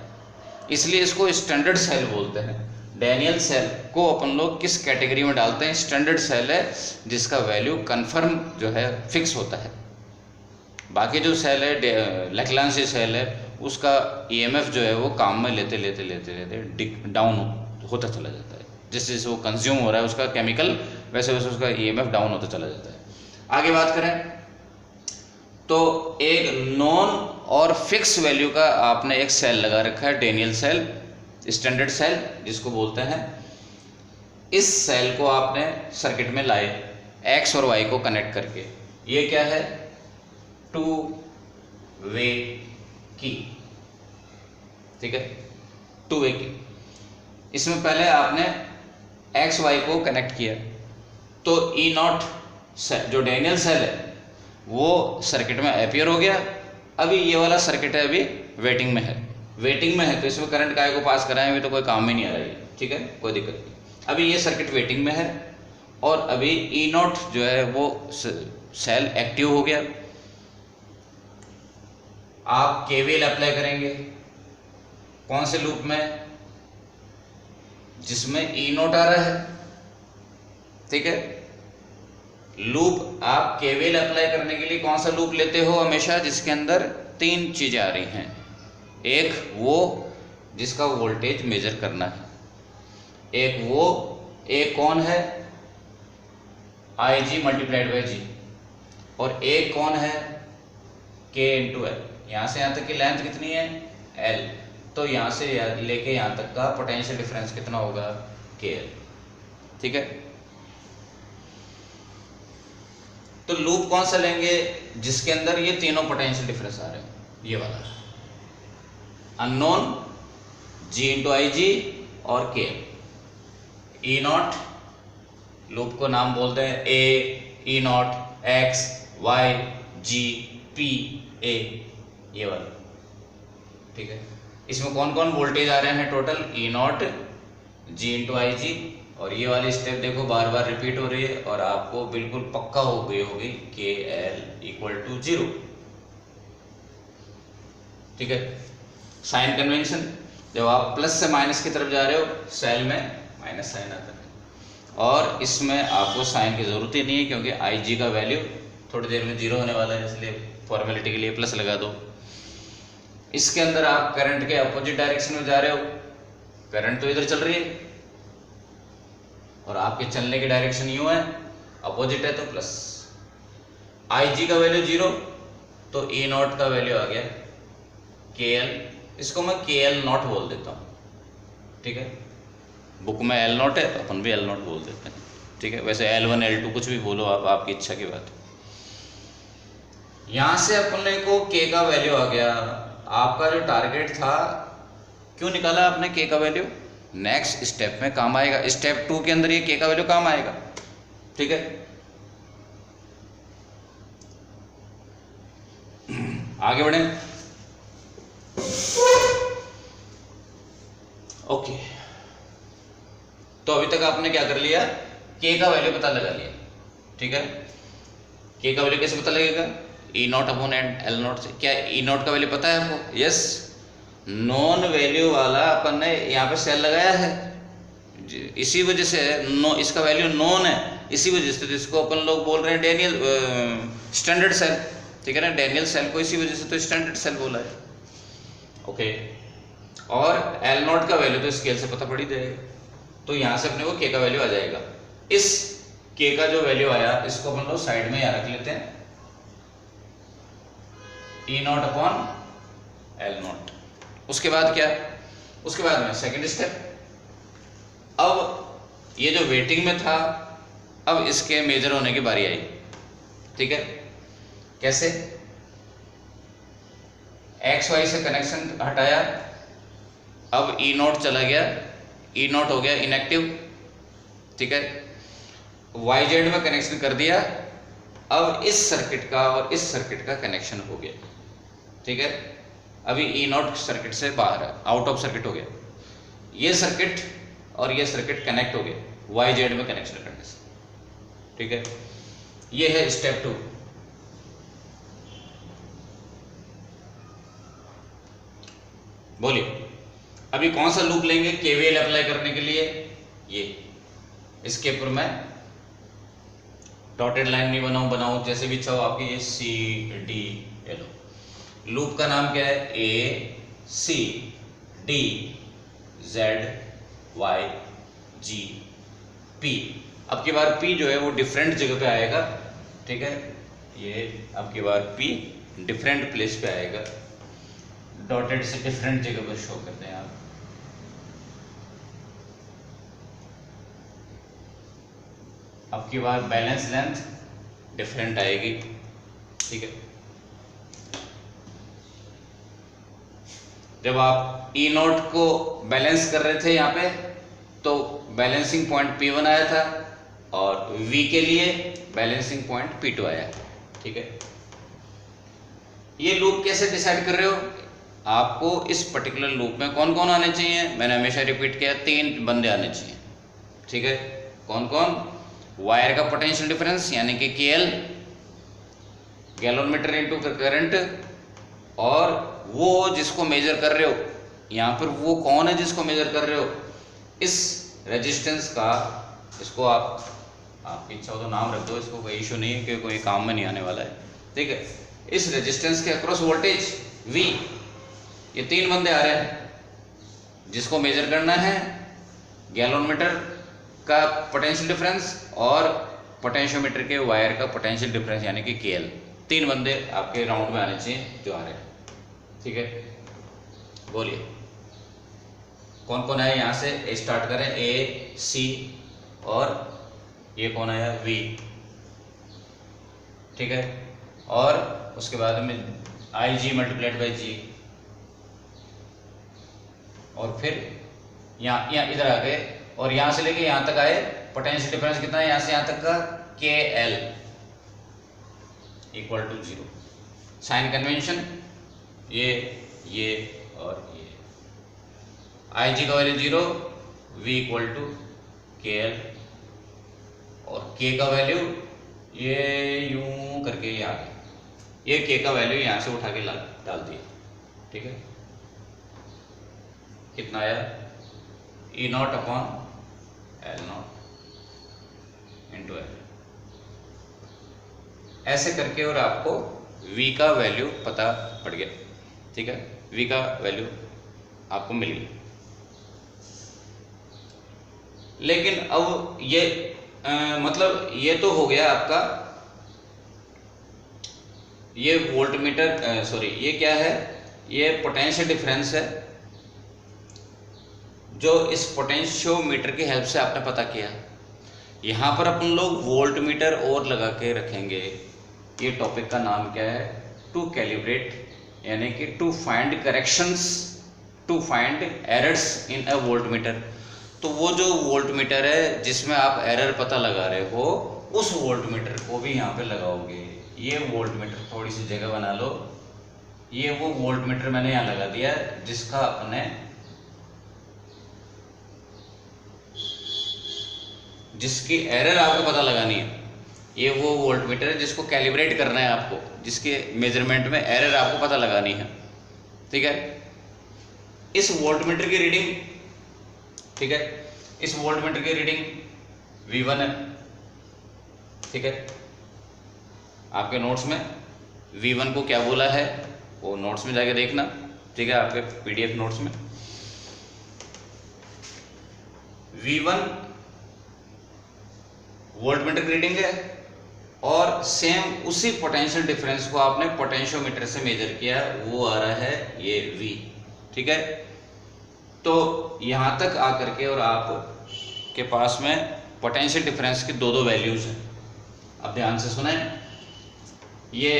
इसलिए इसको स्टैंडर्ड सेल बोलते हैं। डैनियल सेल को अपन लोग किस कैटेगरी में डालते हैं? स्टैंडर्ड सेल है जिसका वैल्यू कन्फर्म जो है फिक्स होता है। बाकी जो सेल है लैक्लांसी सेल है, उसका ईएमएफ जो है वो काम में लेते लेते लेते लेते डाउन होता चला जाता है। जैसे जैसे वो कंज्यूम हो रहा है उसका केमिकल, वैसे वैसे उसका ईएमएफ डाउन होता चला जाता है। आगे बात करें तो एक नॉन और फिक्स वैल्यू का आपने एक सेल लगा रखा है, डैनियल सेल, स्टैंडर्ड सेल जिसको बोलते हैं। इस सेल को आपने सर्किट में लाए एक्स और वाई को कनेक्ट करके। ये क्या है? 2 वे की, ठीक है, 2 वे की। इसमें पहले आपने एक्स वाई को कनेक्ट किया, तो ई नॉट जो डैनियल सेल है वो सर्किट में अपीयर हो गया। अभी ये वाला सर्किट है अभी वेटिंग में है, वेटिंग में है, तो इसमें करंट काय को पास कराएं, अभी तो कोई काम ही नहीं आ रहा है, ठीक है, कोई दिक्कत नहीं। अभी ये सर्किट वेटिंग में है और अभी ई नॉट जो है वो सेल एक्टिव हो गया। आप केवीएल अप्लाई करेंगे कौन से लूप में, जिसमें ई नॉट आ रहा है, ठीक है। लूप आप केवीएल अप्लाई करने के लिए कौन सा लूप लेते हो हमेशा, जिसके अंदर तीन चीजें आ रही हैं। एक वो जिसका वोल्टेज मेजर करना है, एक कौन है आई जी मल्टीप्लाइड बाई जी, और एक कौन है के इंटू एल। यहां से यहां तक की लेंथ कितनी है एल, तो यहां से लेके यहां तक का पोटेंशियल डिफरेंस कितना होगा के एल, ठीक है। तो लूप कौन सा लेंगे जिसके अंदर ये तीनों पोटेंशियल डिफरेंस आ रहे हैं, ये वाला unknown ji into I G और के। ई नॉट लूप को नाम बोलते हैं A, E naught, X, Y, G, P, A, ये वाला, ठीक है। इसमें कौन कौन वोल्टेज आ रहे हैं total, E naught, G into I G, और ये वाली स्टेप देखो बार बार रिपीट हो रही है और आपको बिल्कुल पक्का हो गई होगी के एल इक्वल टू 0, ठीक है। साइन कन्वेंशन, जब आप प्लस से माइनस की तरफ जा रहे हो सेल में माइनस साइन आता है, और इसमें आपको साइन की जरूरत ही नहीं है क्योंकि आई जी का वैल्यू थोड़ी देर में 0 होने वाला है, इसलिए फॉर्मेलिटी के लिए प्लस लगा दो। इसके अंदर आप करंट के अपोजिट डायरेक्शन में जा रहे हो, करंट तो इधर चल रही है और आपके चलने की डायरेक्शन यूं है, अपोजिट है तो प्लस। आई जी का वैल्यू 0, तो ई नॉट का वैल्यू आ गया के एल, इसको मैं के एल नॉट बोल देता हूँ, ठीक है। बुक में एल नॉट है तो अपन भी एल नॉट बोल देते हैं, ठीक है। वैसे L1 L2 कुछ भी बोलो आप, आपकी इच्छा की बात। यहां से अपने को के का वैल्यू आ गया। आपका जो टारगेट था, क्यों निकाला आपने के का वैल्यू, नेक्स्ट स्टेप में काम आएगा, स्टेप 2 के अंदर ये के का वैल्यू काम आएगा, ठीक है। आगे बढ़े, ओके। तो अभी तक आपने क्या कर लिया, के का वैल्यू पता लगा लिया, ठीक है। के का वैल्यू कैसे पता लगेगा, ई नॉट अपॉन एल नॉट से। क्या ई नॉट का वैल्यू पता है आपको, यस। नॉन वैल्यू वाला अपन ने यहाँ पे सेल लगाया है, इसी वजह से इसका वैल्यू नॉन है, इसी वजह से जिसको अपन लोग बोल रहे हैं डैनियल स्टैंडर्ड सेल, ठीक है ना। डैनियल सेल को इसी वजह से तो स्टैंडर्ड सेल बोला है, ओके। और एल नॉट का वैल्यू तो स्केल से पता पड़ ही जाएगा, तो यहां से अपने को के का वैल्यू आ जाएगा। इस के का जो वैल्यू आया इसको अपन लोग साइड में यहाँ रख लेते हैं, ई नॉट अपॉन एल नॉट। उसके बाद क्या, उसके बाद में सेकंड स्टेप, अब ये जो वेटिंग में था अब इसके मेजर होने की बारी आई, ठीक है। कैसे, एक्स वाई से कनेक्शन हटाया, अब ई नॉट चला गया, ई नॉट हो गया इनएक्टिव, ठीक है। वाई जेड में कनेक्शन कर दिया, अब इस सर्किट का और इस सर्किट का कनेक्शन हो गया, ठीक है। अभी ई नॉट सर्किट से बाहर है, आउट ऑफ सर्किट हो गया। ये सर्किट और ये सर्किट कनेक्ट हो गया वाई जेड में कनेक्शन करने से, ठीक है। ये है स्टेप 2। बोलिए अभी कौन सा लूप लेंगे केवीएल अप्लाई करने के लिए, ये इसके ऊपर मैं डॉटेड लाइन नहीं बनाऊं जैसे भी चाहो आपकी, ये सी डी एल। लूप का नाम क्या है, A C D Z Y G P. अब की बार पी जो है वो डिफरेंट जगह पे आएगा, ठीक है। ये अब की बार पी डिफरेंट प्लेस पे आएगा, डॉटेड से डिफरेंट जगह पर शो करते हैं आप। अब की बार बैलेंस लेंथ डिफरेंट आएगी, ठीक है। जब आप ई नोट को बैलेंस कर रहे थे यहाँ पे तो बैलेंसिंग पॉइंट P1 आया था और V के लिए बैलेंसिंग पॉइंट P2 आया। ठीक है, ये लूप कैसे डिसाइड कर रहे हो? आपको इस पर्टिकुलर लूप में कौन कौन आने चाहिए? मैंने हमेशा रिपीट किया, 3 बंदे आने चाहिए। ठीक है, कौन कौन? वायर का पोटेंशियल डिफरेंस यानी कि KL, गैलोमीटर इनटू करंट, और वो जिसको मेजर कर रहे हो, यहाँ पर वो कौन है जिसको मेजर कर रहे हो? इस रेजिस्टेंस का, इसको आपकी इच्छा हो तो नाम रख दो, इसको कोई इशू नहीं है क्योंकि कोई काम में नहीं आने वाला है। ठीक है, इस रेजिस्टेंस के अक्रॉस वोल्टेज V, ये 3 बंदे आ रहे हैं जिसको मेजर करना है गैलोमीटर का पोटेंशियल डिफरेंस और पोटेंशियोमीटर के वायर का पोटेंशियल डिफरेंस यानी कि KL। 3 बंदे आपके राउंड में आने चाहिए जो आ रहे हैं। ठीक है, बोलिए कौन कौन है? यहाँ से स्टार्ट करें, A, C और ये कौन आया? V। ठीक है, और उसके बाद में IG मल्टीप्लाइड बाई G, और फिर यहाँ इधर आ गए और यहाँ से लेके यहाँ तक आए। पोटेंशियल डिफरेंस कितना है यहाँ से यहाँ तक का? KL equal to 0। Sign convention ये और ये, IG का value 0, V equal to KL, और K का वैल्यू ये यूं करके ये आ गया, ये K का वैल्यू यहाँ से उठा के डाल दिया। ठीक है, कितना आया? E0 upon L0 into L। ऐसे करके और आपको V का वैल्यू पता पड़ गया। ठीक है, V का वैल्यू आपको मिल गया। लेकिन अब ये मतलब ये तो हो गया आपका, ये वोल्टमीटर, सॉरी ये क्या है? ये पोटेंशियल डिफरेंस है जो इस पोटेंशियोमीटर की हेल्प से आपने पता किया। यहाँ पर अपन लोग वोल्टमीटर और लगा के रखेंगे। ये टॉपिक का नाम क्या है? टू कैलिब्रेट, यानी कि to find corrections, to find errors in a voltmeter. तो वो जो वोल्टमीटर है जिसमें आप एरर पता लगा रहे हो, उस वोल्टमीटर को भी यहाँ पे लगाओगे। ये वोल्टमीटर, थोड़ी सी जगह बना लो, ये वो वोल्टमीटर मैंने यहाँ लगा दिया जिसका अपने, जिसकी एरर आपको पता लगानी है। ये वो वोल्टमीटर है जिसको कैलिब्रेट करना है आपको, जिसके मेजरमेंट में एरर आपको पता लगानी है। ठीक है, इस वोल्टमीटर की रीडिंग, ठीक है, इस वोल्टमीटर की रीडिंग V1 है। ठीक है, आपके नोट्स में V1 को क्या बोला है वो नोट्स में जाके देखना। ठीक है, आपके PDF नोट्स में V1 वोल्टमीटर की रीडिंग है, और सेम उसी पोटेंशियल डिफरेंस को आपने पोटेंशियोमीटर से मेजर किया, वो आ रहा है ये V। ठीक है, तो यहाँ तक आकर के और आप के पास में पोटेंशियल डिफरेंस की दो वैल्यूज हैं। अब ध्यान से सुने, ये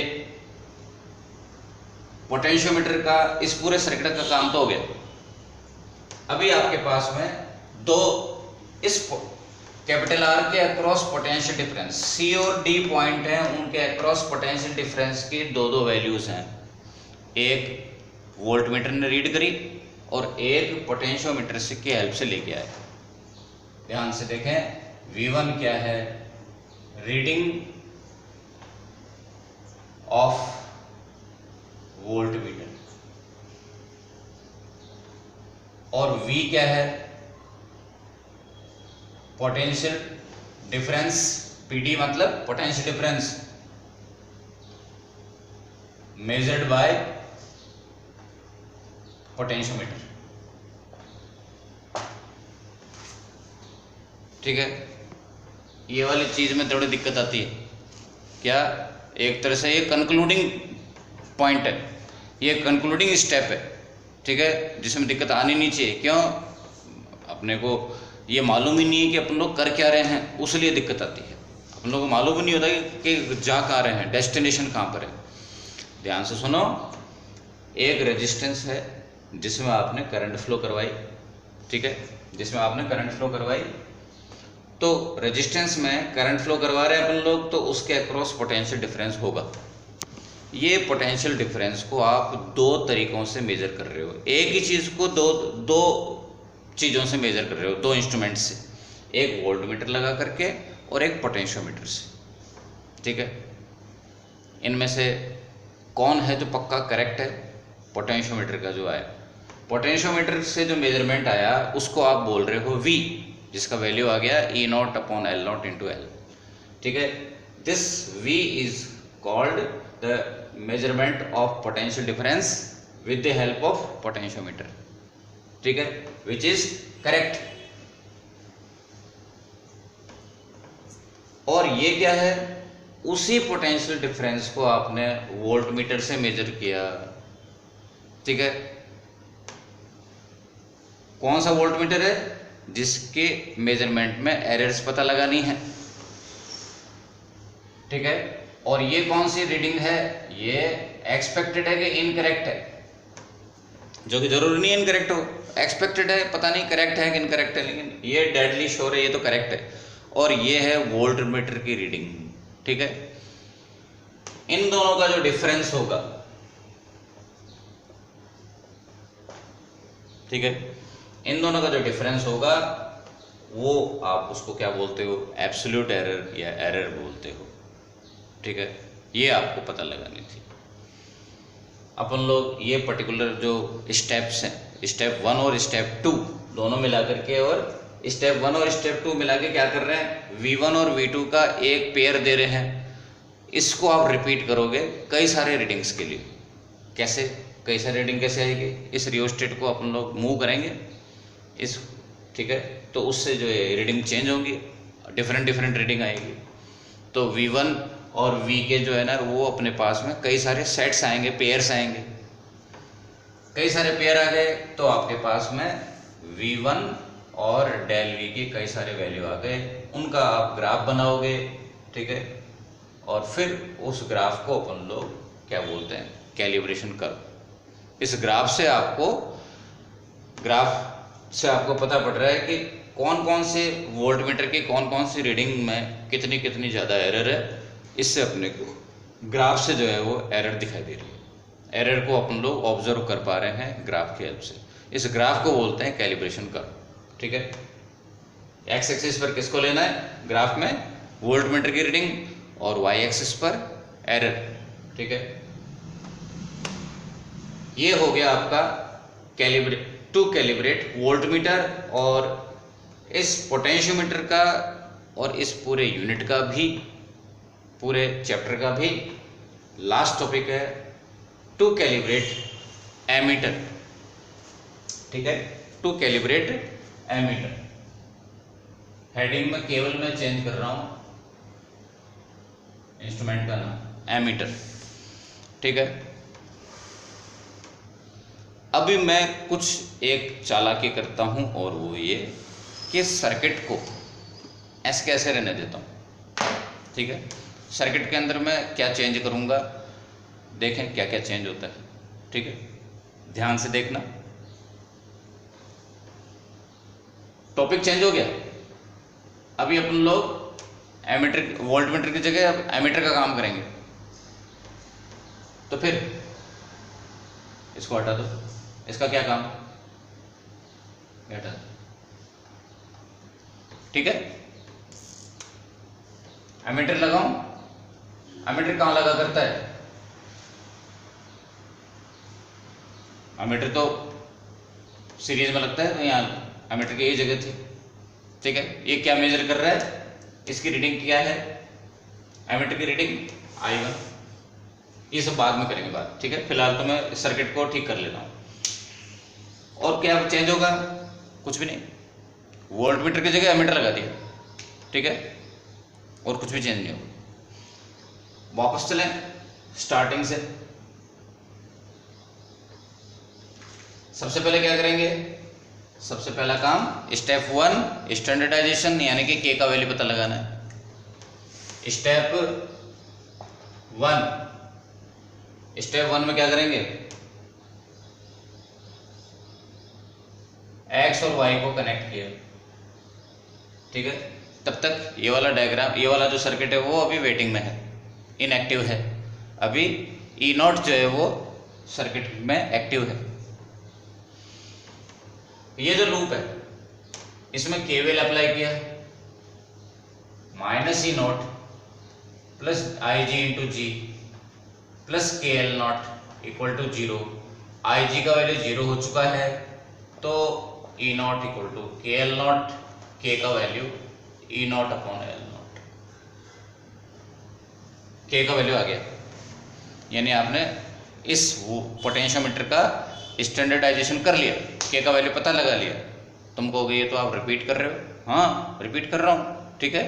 पोटेंशियोमीटर का इस पूरे सर्किट का काम तो हो गया। अभी आपके पास में दो, इस कैपिटल R के अक्रॉस पोटेंशियल डिफरेंस, C और D पॉइंट हैं, उनके अक्रॉस पोटेंशियल डिफरेंस की दो वैल्यूज हैं। एक वोल्टमीटर ने रीड करी और एक पोटेंशियोमीटर से की हेल्प से लेके आए। ध्यान से देखें, V1 क्या है? रीडिंग ऑफ वोल्टमीटर, और V क्या है? पोटेंशियल डिफरेंस, PD मतलब potential difference measured by potentiometer. ठीक है, ये वाली चीज में थोड़ी दिक्कत आती है। क्या? एक तरह से ये कंक्लूडिंग पॉइंट है, ये कंक्लूडिंग स्टेप है। ठीक है, जिसमें दिक्कत आनी नहीं चाहिए। क्यों? अपने को ये मालूम ही नहीं है कि अपन लोग कर क्या रहे हैं, उसलिए दिक्कत आती है। अपन लोगों को मालूम ही नहीं होता कि जा कहाँ रहे हैं, डेस्टिनेशन कहाँ पर है। ध्यान से सुनो, एक रेजिस्टेंस है जिसमें आपने करंट फ्लो करवाई, ठीक है, जिसमें आपने करंट फ्लो करवाई। तो रेजिस्टेंस में करंट फ्लो करवा रहे हैं अपन लोग, तो उसके अक्रॉस पोटेंशियल डिफरेंस होगा। ये पोटेंशियल डिफरेंस को आप दो तरीकों से मेजर कर रहे हो। एक ही चीज़ को दो चीज़ों से मेजर कर रहे हो, दो इंस्ट्रूमेंट से, एक वोल्टमीटर लगा करके और एक पोटेंशियोमीटर से, ठीक है। इनमें से कौन है जो पक्का करेक्ट है? पोटेंशियोमीटर का जो आया, पोटेंशियोमीटर से जो मेजरमेंट आया उसको आप बोल रहे हो V, जिसका वैल्यू आ गया E0/L0 × L, ठीक है। This V is called the measurement of potential difference with the help of potentiometer, ठीक है, विच इज करेक्ट। और ये क्या है? उसी पोटेंशियल डिफरेंस को आपने वोल्टमीटर से मेजर किया, ठीक है। कौन सा वोल्टमीटर है? जिसके मेजरमेंट में एरर्स पता लगानी है, ठीक है। और ये कौन सी रीडिंग है? ये एक्सपेक्टेड है कि इनकरेक्ट है? जो कि जरूरी नहीं इनकरेक्ट हो, एक्सपेक्टेड है, पता नहीं करेक्ट है कि इनकरेक्ट है, लेकिन ये डेडली श्योर है, ये तो करेक्ट है। और ये है वोल्टमीटर की रीडिंग, ठीक है। इन दोनों का जो डिफरेंस होगा, ठीक है, इन दोनों का जो डिफरेंस होगा वो आप उसको क्या बोलते हो? एब्सोल्यूट एरर या एरर बोलते हो, ठीक है। ये आपको पता लगानी थी। अपन लोग ये पर्टिकुलर जो स्टेप्स हैं, स्टेप 1 और स्टेप 2 दोनों मिला करके, और स्टेप 1 और स्टेप 2 मिला के क्या कर रहे हैं? V1 और V2 का एक पेयर दे रहे हैं। इसको आप रिपीट करोगे कई सारे रीडिंग्स के लिए। कैसे? कई सारे रीडिंग कैसे आएगी? इस रियोस्टेट को अपन लोग मूव करेंगे इस, ठीक है, तो उससे जो है रीडिंग चेंज होंगी, डिफरेंट रीडिंग आएगी। तो V1 और V के जो है ना, वो अपने पास में कई सारे सेट्स आएंगे, पेयर्स आएंगे। कई सारे पेयर आ गए तो आपके पास में V1 और डेल V की कई सारे वैल्यू आ गए, उनका आप ग्राफ बनाओगे, ठीक है। और फिर उस ग्राफ को अपन लोग क्या बोलते हैं? Calibration curve. इस ग्राफ से आपको पता पड़ रहा है कि कौन कौन से वोल्टमीटर की कौन कौन सी रीडिंग में कितनी कितनी ज़्यादा एरर है। इससे अपने को ग्राफ से जो है वो एरर दिखाई दे रही है। एरर को अपन लोग ऑब्जर्व कर पा रहे हैं ग्राफ की हेल्प से। इस ग्राफ को बोलते हैं कैलिब्रेशन कर्व, ठीक है। एक्स एक्सिस पर किसको लेना है? ग्राफ में वोल्टमीटर की रीडिंग, और वाई एक्सिस पर एरर, ठीक है। ये हो गया आपका टू कैलिब्रेट वोल्टमीटर। और इस पोटेंशियोमीटर का और इस पूरे यूनिट का भी, पूरे चैप्टर का भी लास्ट टॉपिक है टू कैलिब्रेट एमीटर, ठीक है। To calibrate ammeter. हेडिंग में केवल मैं चेंज कर रहा हूं इंस्ट्रूमेंट का नाम, एमीटर, ठीक है। अभी मैं कुछ एक चालाकी करता हूं, और वो ये कि सर्किट को ऐसे रहने देता हूं, ठीक है। सर्किट के अंदर मैं क्या चेंज करूंगा, देखें क्या क्या चेंज होता है, ठीक है। ध्यान से देखना। टॉपिक चेंज हो गया। अभी अपन लोग एमीटर, वोल्टमीटर की जगह अब एमीटर का काम करेंगे। तो फिर इसको हटा दो। इसका क्या काम? हटा दो, ठीक है। एमीटर लगाऊं। एमीटर कहां लगा करता है? एमीटर तो सीरीज में लगता है, तो यहाँ एमीटर की यही जगह थी, ठीक है। ये क्या मेजर कर रहा है? इसकी रीडिंग क्या है? एमीटर की रीडिंग I1। ये सब बाद में करेंगे बात, ठीक है। फिलहाल तो मैं इस सर्किट को ठीक कर लेता हूँ। और क्या चेंज होगा? कुछ भी नहीं। वोल्टमीटर की जगह एमीटर लगा दिया, ठीक है, और कुछ भी चेंज नहीं होगा। वापस चलें स्टार्टिंग से। सबसे पहले क्या करेंगे? सबसे पहला काम स्टेप 1 स्टैंडर्डाइजेशन, यानी कि के का वैल्यू पता लगाना है। स्टेप 1 में क्या करेंगे? एक्स और वाई को कनेक्ट किया, ठीक है। तब तक ये वाला डायग्राम, ये वाला जो सर्किट है वो अभी वेटिंग में है, इनएक्टिव है। अभी ई नॉट जो है वो सर्किट में एक्टिव है। ये जो लूप है इसमें केवीएल अप्लाई किया, minus E naught plus I G into G plus K L naught equal to 0। I G का वैल्यू 0 हो चुका है, तो E naught equal to K L naught, K का value E naught upon L naught, K का value आ गया। यानी आपने इस पोटेंशियोमीटर का स्टैंडर्डाइजेशन कर लिया, के का वैल्यू पता लगा लिया। तुम कहोगे ये तो आप रिपीट कर रहे हो, हाँ रिपीट कर रहा हूँ, ठीक है।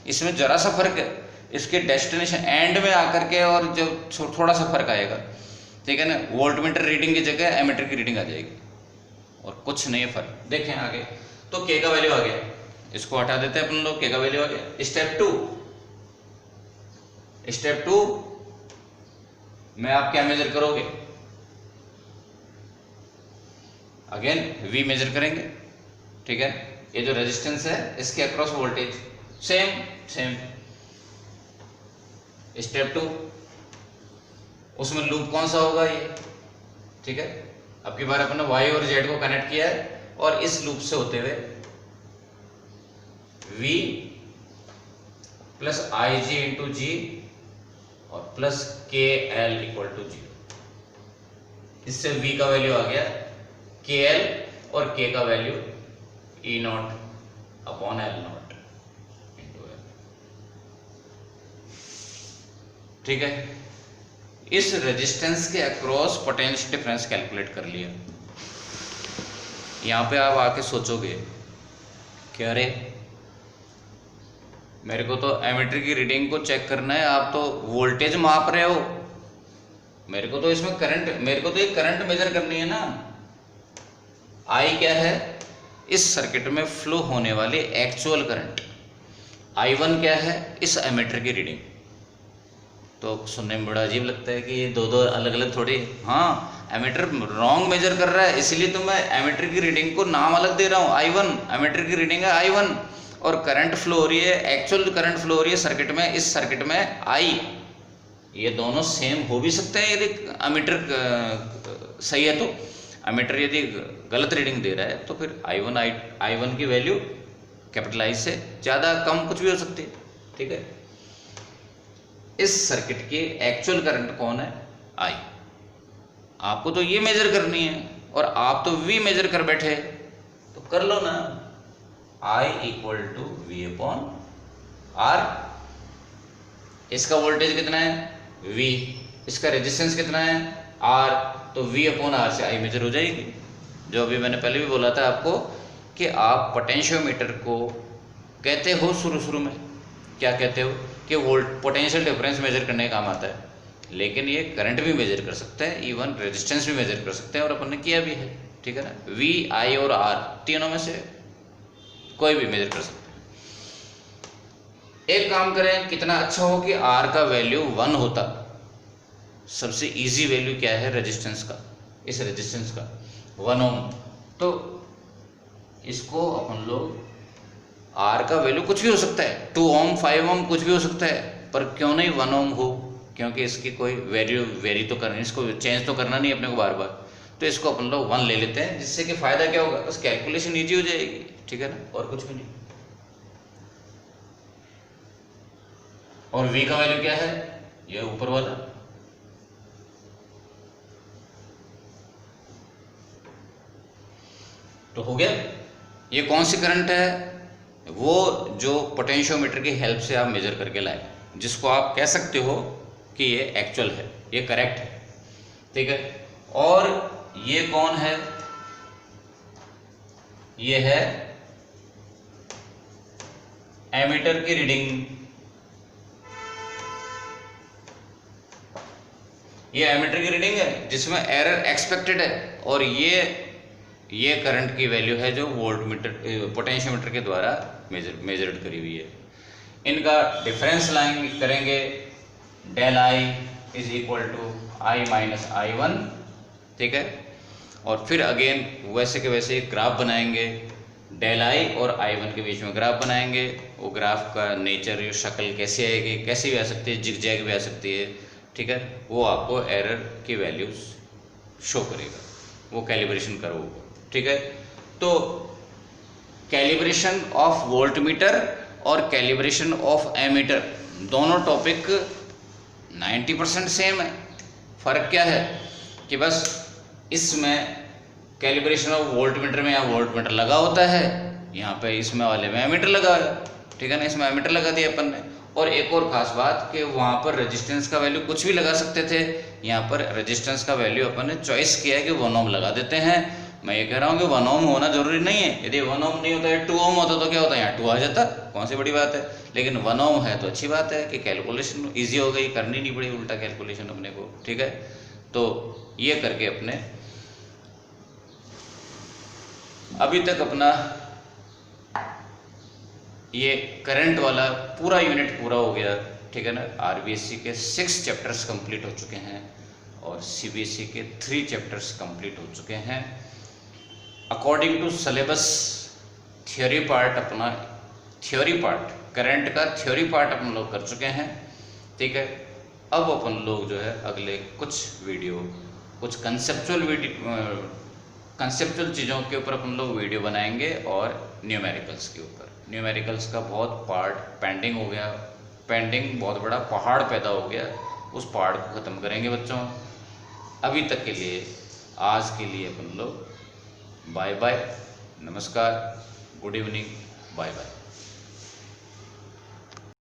इसमें जरा सा फर्क है, इसके डेस्टिनेशन एंड में आकर के और जब थोड़ा सा फर्क आएगा, ठीक है ना। वोल्टमीटर रीडिंग की जगह एमीटर की रीडिंग आ जाएगी और कुछ नहीं है फर्क। देखें आगे, तो के का वैल्यू आ गया, इसको हटा देते हैं अपन लोग, के का वैल्यू आ गया। स्टेप टू में आप क्या मेजर करोगे, अगेन V मेजर करेंगे, ठीक है। ये जो रेजिस्टेंस है इसके अक्रॉस वोल्टेज सेम। स्टेप 2, उसमें लूप कौन सा होगा ये, ठीक है। अब की बार अपने Y और Z को कनेक्ट किया है और इस लूप से होते हुए V plus I G into जी और plus K L equal to 0। इससे V का वैल्यू आ गया के एल और के का value E naught upon L not into L, ठीक है। इस रेजिस्टेंस के अक्रॉस पोटेंशियल डिफरेंस कैलकुलेट कर लिया। यहां पे आप आके सोचोगे कि अरे मेरे को तो एमीटर की रीडिंग को चेक करना है, आप तो वोल्टेज माप रहे हो, मेरे को तो इसमें करंट, मेरे को तो ये करंट मेजर करनी है ना। आई क्या है, इस सर्किट में फ्लो होने वाले एक्चुअल करंट। I1 क्या है, इस एमीटर की रीडिंग। तो सुनने में बड़ा अजीब लगता है कि ये दो अलग अलग थोड़ी, हाँ एमीटर रॉन्ग मेजर कर रहा है, इसलिए तो मैं एमीटर की रीडिंग को नाम अलग दे रहा हूँ। I1 एमीटर की रीडिंग है I1, और करंट फ्लो हो रही है, एक्चुअल करंट फ्लो हो रही है सर्किट में, इस सर्किट में I। ये दोनों सेम हो भी सकते हैं यदि एमीटर सही है, तो एमीटर यदि गलत रीडिंग दे रहा है तो फिर I1 की वैल्यू कैपिटल I से ज़्यादा कम कुछ भी हो सकती है, ठीक है। इस सर्किट की एक्चुअल करंट कौन है, I। आपको तो ये मेजर करनी है और आप तो V मेजर कर बैठे, तो कर लो ना, I equal to V upon R। इसका वोल्टेज कितना है V, इसका रेजिस्टेंस कितना है R, तो V अपॉन R से I मेजर हो जाएगी। जो अभी मैंने पहले भी बोला था आपको कि आप पोटेंशियोमीटर को कहते हो शुरू में क्या कहते हो कि पोटेंशियल डिफरेंस मेजर करने का काम आता है, लेकिन ये करंट भी मेजर कर सकता है, इवन रेजिस्टेंस भी मेजर कर सकते हैं, और अपन ने किया भी है, ठीक है ना। V, I और R तीनों में से कोई भी मेजर कर सकते हैं। एक काम करें, कितना अच्छा हो कि R का वैल्यू 1 होता। सबसे इजी वैल्यू क्या है रेजिस्टेंस का, इस रेजिस्टेंस का 1 ओम, तो इसको अपन लोग R का वैल्यू कुछ भी हो सकता है, 2 ओम 5 ओम कुछ भी हो सकता है, पर क्यों नहीं 1 ओम हो, क्योंकि इसकी कोई वैल्यू वेरी तो करनी, इसको चेंज तो करना नहीं अपने को बार बार, तो इसको अपन लोग 1 ले लेते हैं, जिससे कि फायदा क्या होगा, बस कैलकुलेशन ईजी हो जाएगी, ठीक है ना, और कुछ भी नहीं। और V का वैल्यू क्या है, ये ऊपर वाला, तो हो गया। ये कौन सी करंट है, वो जो पोटेंशियोमीटर की हेल्प से आप मेजर करके लाए, जिसको आप कह सकते हो कि ये एक्चुअल है, ये करेक्ट है, ठीक है। और ये कौन है, ये है एमीटर की रीडिंग, ये एमीटर की रीडिंग है जिसमें एरर एक्सपेक्टेड है, और ये करंट की वैल्यू है जो वोल्टमीटर पोटेंशियोमीटर के द्वारा मेजर्ड करी हुई है। इनका डिफरेंस लाइन करेंगे, del I is equal to I minus I1, ठीक है। और फिर अगेन वैसे के वैसे एक ग्राफ बनाएंगे, डेल आई और I1 के बीच में ग्राफ बनाएंगे। वो ग्राफ का नेचर, ये शक्ल कैसे आएगी, कैसी भी आ सकती है, जिगजैग भी आ सकती है, ठीक है। वो आपको एरर की वैल्यूज शो करेगा, वो कैलिब्रेशन कर्व होगा, ठीक है। तो कैलिब्रेशन ऑफ वोल्टमीटर और कैलिब्रेशन ऑफ एमीटर दोनों टॉपिक 90% सेम है। फ़र्क क्या है कि बस इसमें कैलिब्रेशन ऑफ वोल्टमीटर में यहाँ वोल्टमीटर लगा होता है, यहाँ पे इसमें वाले में एमीटर लगा है, ठीक है ना, इसमें एमीटर लगा दिया अपन ने। और एक और ख़ास बात कि वहाँ पर रेजिस्टेंस का वैल्यू कुछ भी लगा सकते थे, यहाँ पर रेजिस्टेंस का वैल्यू अपन ने चॉइस किया है कि 1 ओम लगा देते हैं। मैं ये कह रहा हूँ कि 1 ओम होना जरूरी नहीं है, यदि 1 ओम नहीं होता है 2 ओम होता तो क्या होता है, यहाँ 2 आ जाता, कौन सी बड़ी बात है। लेकिन 1 ओम है तो अच्छी बात है कि कैलकुलेशन ईजी हो गई, करनी नहीं पड़ी उल्टा कैलकुलेशन अपने को, ठीक है। तो ये करके अपने अभी तक अपना ये करंट वाला पूरा यूनिट पूरा हो गया, ठीक है ना। आरबीएससी के 6 चैप्टर्स कंप्लीट हो चुके हैं और सीबीएसई के 3 चैप्टर्स कंप्लीट हो चुके हैं। According to syllabus theory part अपना, थ्योरी पार्ट करंट का थ्योरी पार्ट अपन लोग कर चुके हैं, ठीक है। अब अपन लोग जो है अगले कुछ वीडियो, कुछ कंसेप्चुअल चीज़ों के ऊपर अपन लोग वीडियो बनाएंगे और न्यूमेरिकल्स के ऊपर। न्यूमेरिकल्स का बहुत पार्ट पेंडिंग हो गया, पेंडिंग बहुत बड़ा पहाड़ पैदा हो गया, उस पहाड़ को ख़त्म करेंगे बच्चों। अभी तक के लिए, आज के लिए अपन लोग बाय बाय, नमस्कार, गुड इवनिंग, बाय बाय।